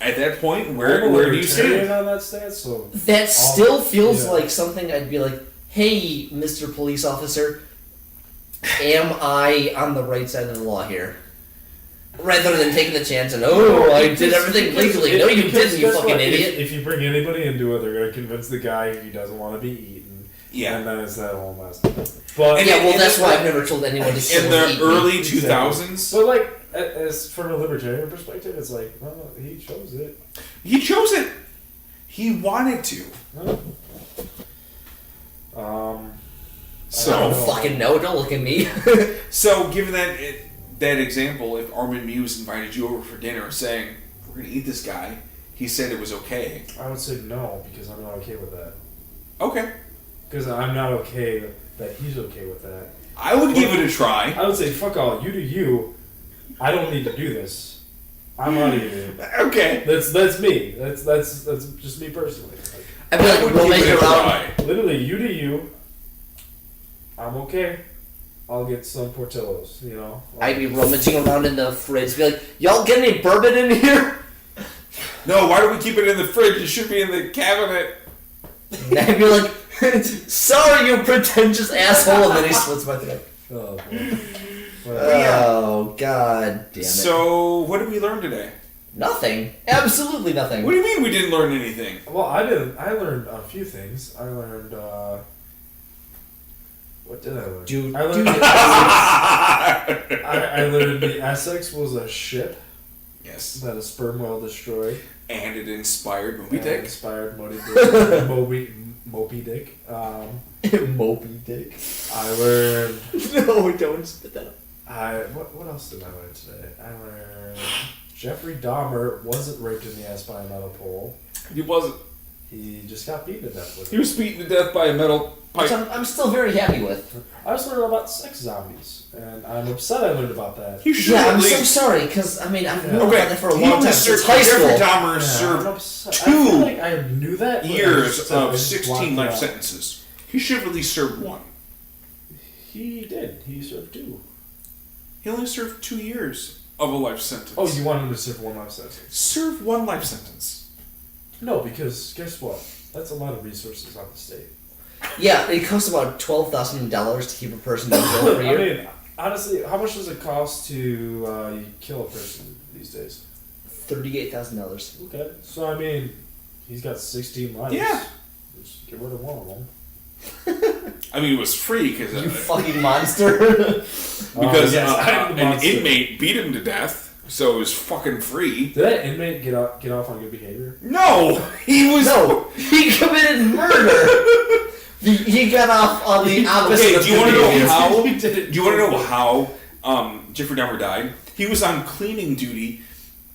at that point, I'm where a do you libertarian stand? on that stance, so That still feels yeah. like something I'd be like, hey, Mr. Police Officer, am I on the right side of the law here? Rather than taking the chance and, I did everything legally. No, you didn't, you fucking idiot. If you bring anybody into it, they're going to convince the guy he doesn't want to be eaten. Yeah. And then it's that whole mess. But Yeah, well, And that's it- why I've never told anyone to In kill the eat early meat. 2000s, So, like, as from a libertarian perspective, it's like, well, he chose it. he chose it. He wanted to. So, I don't fucking know, don't look at me. So, given that example, if Armin Muse invited you over for dinner saying, we're going to eat this guy, he said it was okay. I would say no, because I'm not okay with that. Okay. Because I'm not okay that he's okay with that. I would give it a try. I would say, fuck all, you do you. I don't need to do this. I'm out of here. Okay. That's me. That's just me personally. Like, I'd be like, I would we'll give make it it a around. try. literally, you do you. I'm okay. I'll get some Portillos, you know? I'd be rummaging around in the fridge, be like, y'all get any bourbon in here? No, why do we keep it in the fridge? It should be in the cabinet. And I'd be like, sorry, you pretentious asshole, and then he slits my throat. Oh, boy. Oh, god damn it. So, what did we learn today? Nothing. Absolutely nothing. What do you mean we didn't learn anything? Well, I didn't. I learned a few things. I learned, what did I learn? Dude, I learned, I learned the Essex was a ship Yes. that a sperm whale destroyed. And it inspired Moby And Dick. inspired Moby Dick. Moby Dick. I learned. No, don't spit that up. What else did I learn today? I learned Jeffrey Dahmer wasn't raped in the ass by a metal pole. He wasn't. He just got beaten to death with He it. was beaten to death by a metal Which pipe. I'm still very happy with. I also learned about sex zombies, and I'm upset I learned about that. He should Yeah, at I'm so least. sorry, because, I mean, I've known Okay, about that for a he long time, was since served. high school. Jeffrey Dahmer I'm served upset. I 2 feel like I knew that but I years just- of I just 16 blocked life it out. sentences. He should have at least served 1. He did. He served 2. He only served 2 years of a life sentence. Oh, you wanted him to serve 1 life sentence? Serve 1 life sentence. No, because guess what? That's a lot of resources on the state. Yeah, it costs about $12,000 to keep a person in jail per I year. mean, honestly, how much does it cost to kill a person these days? $38,000. Okay, so I mean, he's got 16 lives. Yeah. Just get rid of one of them. I mean, it was free because You fucking monster. Yes, I'm the an monster. inmate beat him to death, so it was fucking free. Did that inmate get off on good behavior? No, he was. No, he committed murder. He got off on the opposite Okay, of do you want to know behavior. how? He Do didn't you want to do know it. how Jeffrey Dahmer died? He was on cleaning duty.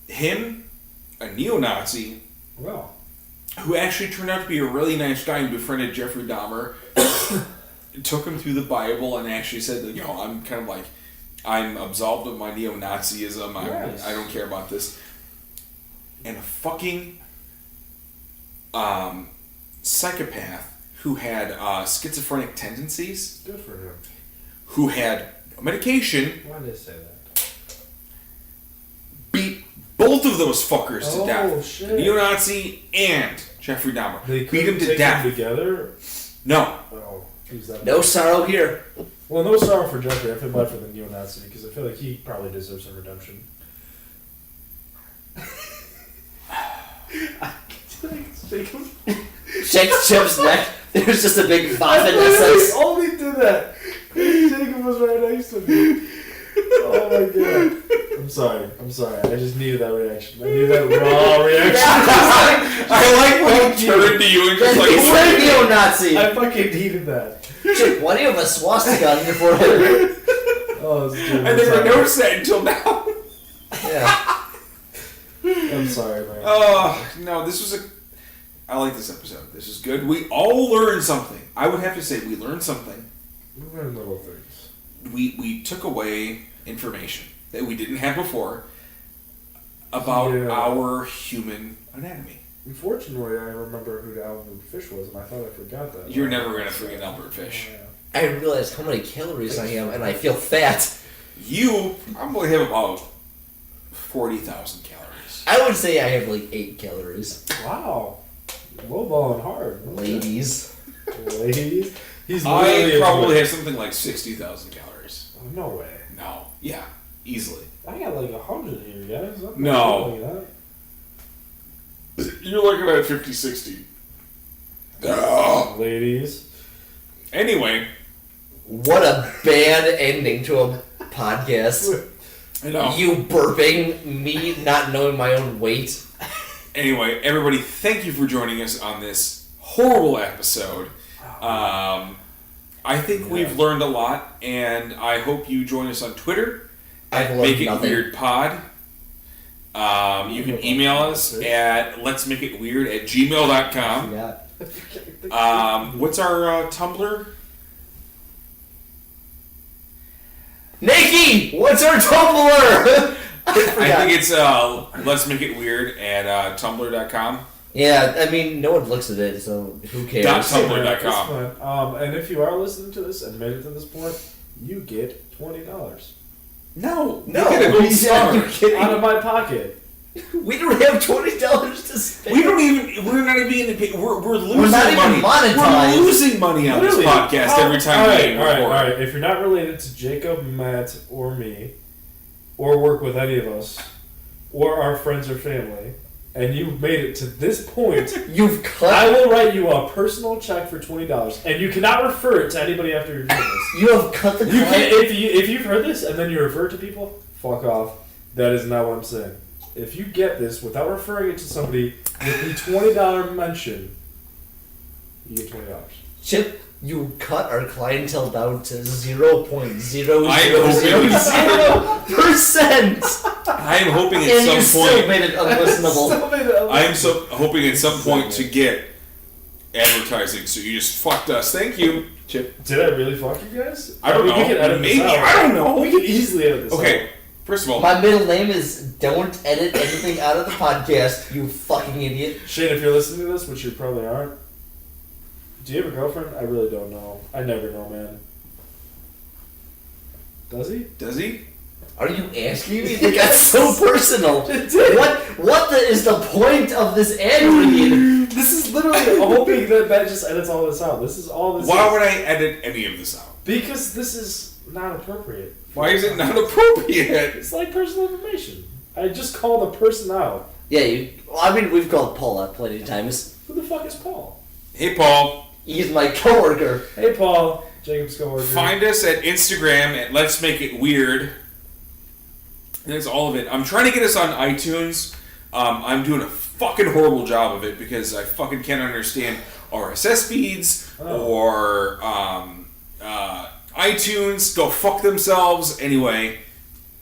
Him, a neo-Nazi, Well, who actually turned out to be a really nice guy and befriended Jeffrey Dahmer, took him through the Bible and actually said that, I'm kind of like, I'm absolved of my neo-Nazism. Yes. I don't care about this. And a fucking psychopath who had schizophrenic tendencies, good for him. who had medication, Why did they say that? beat both of those fuckers to Oh, death. shit. The neo-Nazi and Jeffrey Dahmer. They beat couldn't him to take death. them together? No. Oh, who's that? No sorrow here. Well, no sorrow for Jeffrey. I feel bad for the neo-Nazi because I feel like he probably deserves some redemption. Shakes Chip's neck. There's just a big I vomit literally essence. only did that. Jacob was right next to me. Oh my god. I'm sorry. I just needed that reaction. I needed that raw reaction. I like when he turned to you and just like, He's a neo-Nazi. I fucking needed that. Chip, why do you have a swastika on your forehead? Oh, this is I never noticed that until now. Yeah. I'm sorry, man. Oh, no, this was I like this episode. This is good. We all learned something. I would have to say we learned something. We learned little things. We took away information that we didn't have before about Yeah. our human anatomy. Unfortunately, I remember who Albert Fish was, and I thought I forgot that. You're never going to forget Albert Fish. Yeah. I realized how many calories I am, and I feel fat. You probably have about 40,000 calories. I would say I have like 8 calories. Wow. Low balling hard. Ladies. Ladies. He's I probably have something like 60,000 calories. Oh, no way. No. Yeah. Easily. I got like 100 here, guys. I'm No. like that. You're looking at 50, 60. Oh. Ladies. Anyway. What a bad ending to a podcast. I know. You burping, me not knowing my own weight. Anyway, everybody, thank you for joining us on this horrible episode. I think we've learned a lot, and I hope you join us on Twitter at Make It Weird Pod. You can email us at letsmakeitweird@gmail.com. What's our Tumblr? Nikki, what's our Tumblr? I think it's let's make it weird at tumblr.com. Yeah, I mean, no one looks at it, so who cares? .tumblr.com. And if you are listening to this and made it to this point, you get $20 No, No, you get a gold star. you're kidding. out of my pocket. We don't have $20 to spend. We're not even getting paid. We're losing We're not even money. monetized. We're losing money on Literally, this podcast every time we all record. right. If you're not related to Jacob, Matt, or me, or work with any of us, or our friends or family, and you've made it to this point, You've cut. I will write you a personal check for $20, and you cannot refer it to anybody after you're doing this. You have cut the. You can, if you've heard this and then you refer to people, fuck off. That is not what I'm saying. If you get this without referring it to somebody with the $20 mention, you get $20. Chip, you cut our clientele down to 0.0000%. I am hoping And at you some still point. made it unlistenable. I am so hoping at some point to get advertising. So you just fucked us. Thank you, Chip. Did I really fuck you guys? I don't know. We can edit Maybe. this out. I don't know. We can easily edit this out. Okay. First of all, My middle name is Don't Edit Anything Out of the Podcast, you fucking idiot. Shane, if you're listening to this, which you probably aren't, do you have a girlfriend? I really don't know. I never know, man. Does he? does he? Are you asking me? It got so personal. What is the point of this ad read? This is literally hoping that Matt just edits all this out. This is all this Why is. would I edit any of this out? Because this is not appropriate. Why is it not appropriate? It's like personal information. I just called a person out. Yeah, we've called Paul out plenty of times. Who the fuck is Paul? Hey, Paul. He's my coworker. Hey, Paul. Jacob's coworker. Find us at Instagram at Let's Make It Weird. That's all of it. I'm trying to get us on iTunes. I'm doing a fucking horrible job of it because I fucking can't understand RSS feeds or iTunes. Go fuck themselves. Anyway,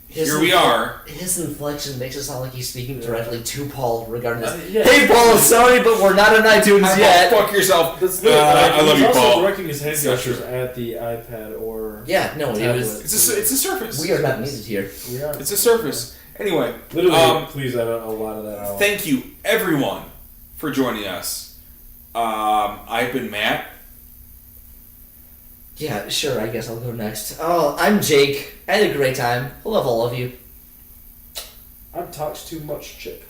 here we are. His inflection makes it sound like he's speaking directly to Paul regarding this. Yeah. Hey, Paul, sorry, but we're not on iTunes yet. Fuck yourself. That's I love you, He's also Paul. directing his hand It's gestures not at the iPad or Yeah, no, it tablet. was. It's a surface. We are not needed here. We are. It's a surface. Anyway, Literally, please edit a lot of that out. thank you everyone for joining us. I've been Matt. Yeah, sure, I guess I'll go next. Oh, I'm Jake. I had a great time. I love all of you. I've talked too much, Chip.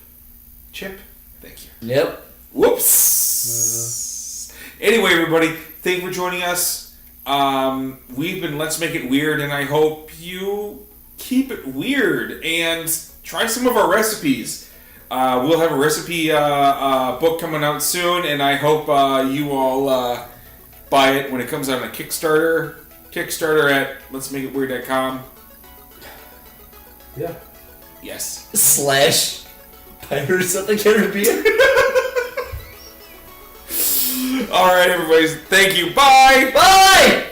Chip. Thank you. Yep. Whoops. Anyway, everybody, thank you for joining us. We've been Let's Make It Weird, and I hope you keep it weird and try some of our recipes. We'll have a recipe book coming out soon, and I hope you all buy it when it comes out on Kickstarter. Kickstarter at letsmakeitweird.com. Yeah. Yes. / Pirates of the Caribbean. All right, everybody. Thank you. Bye. Bye!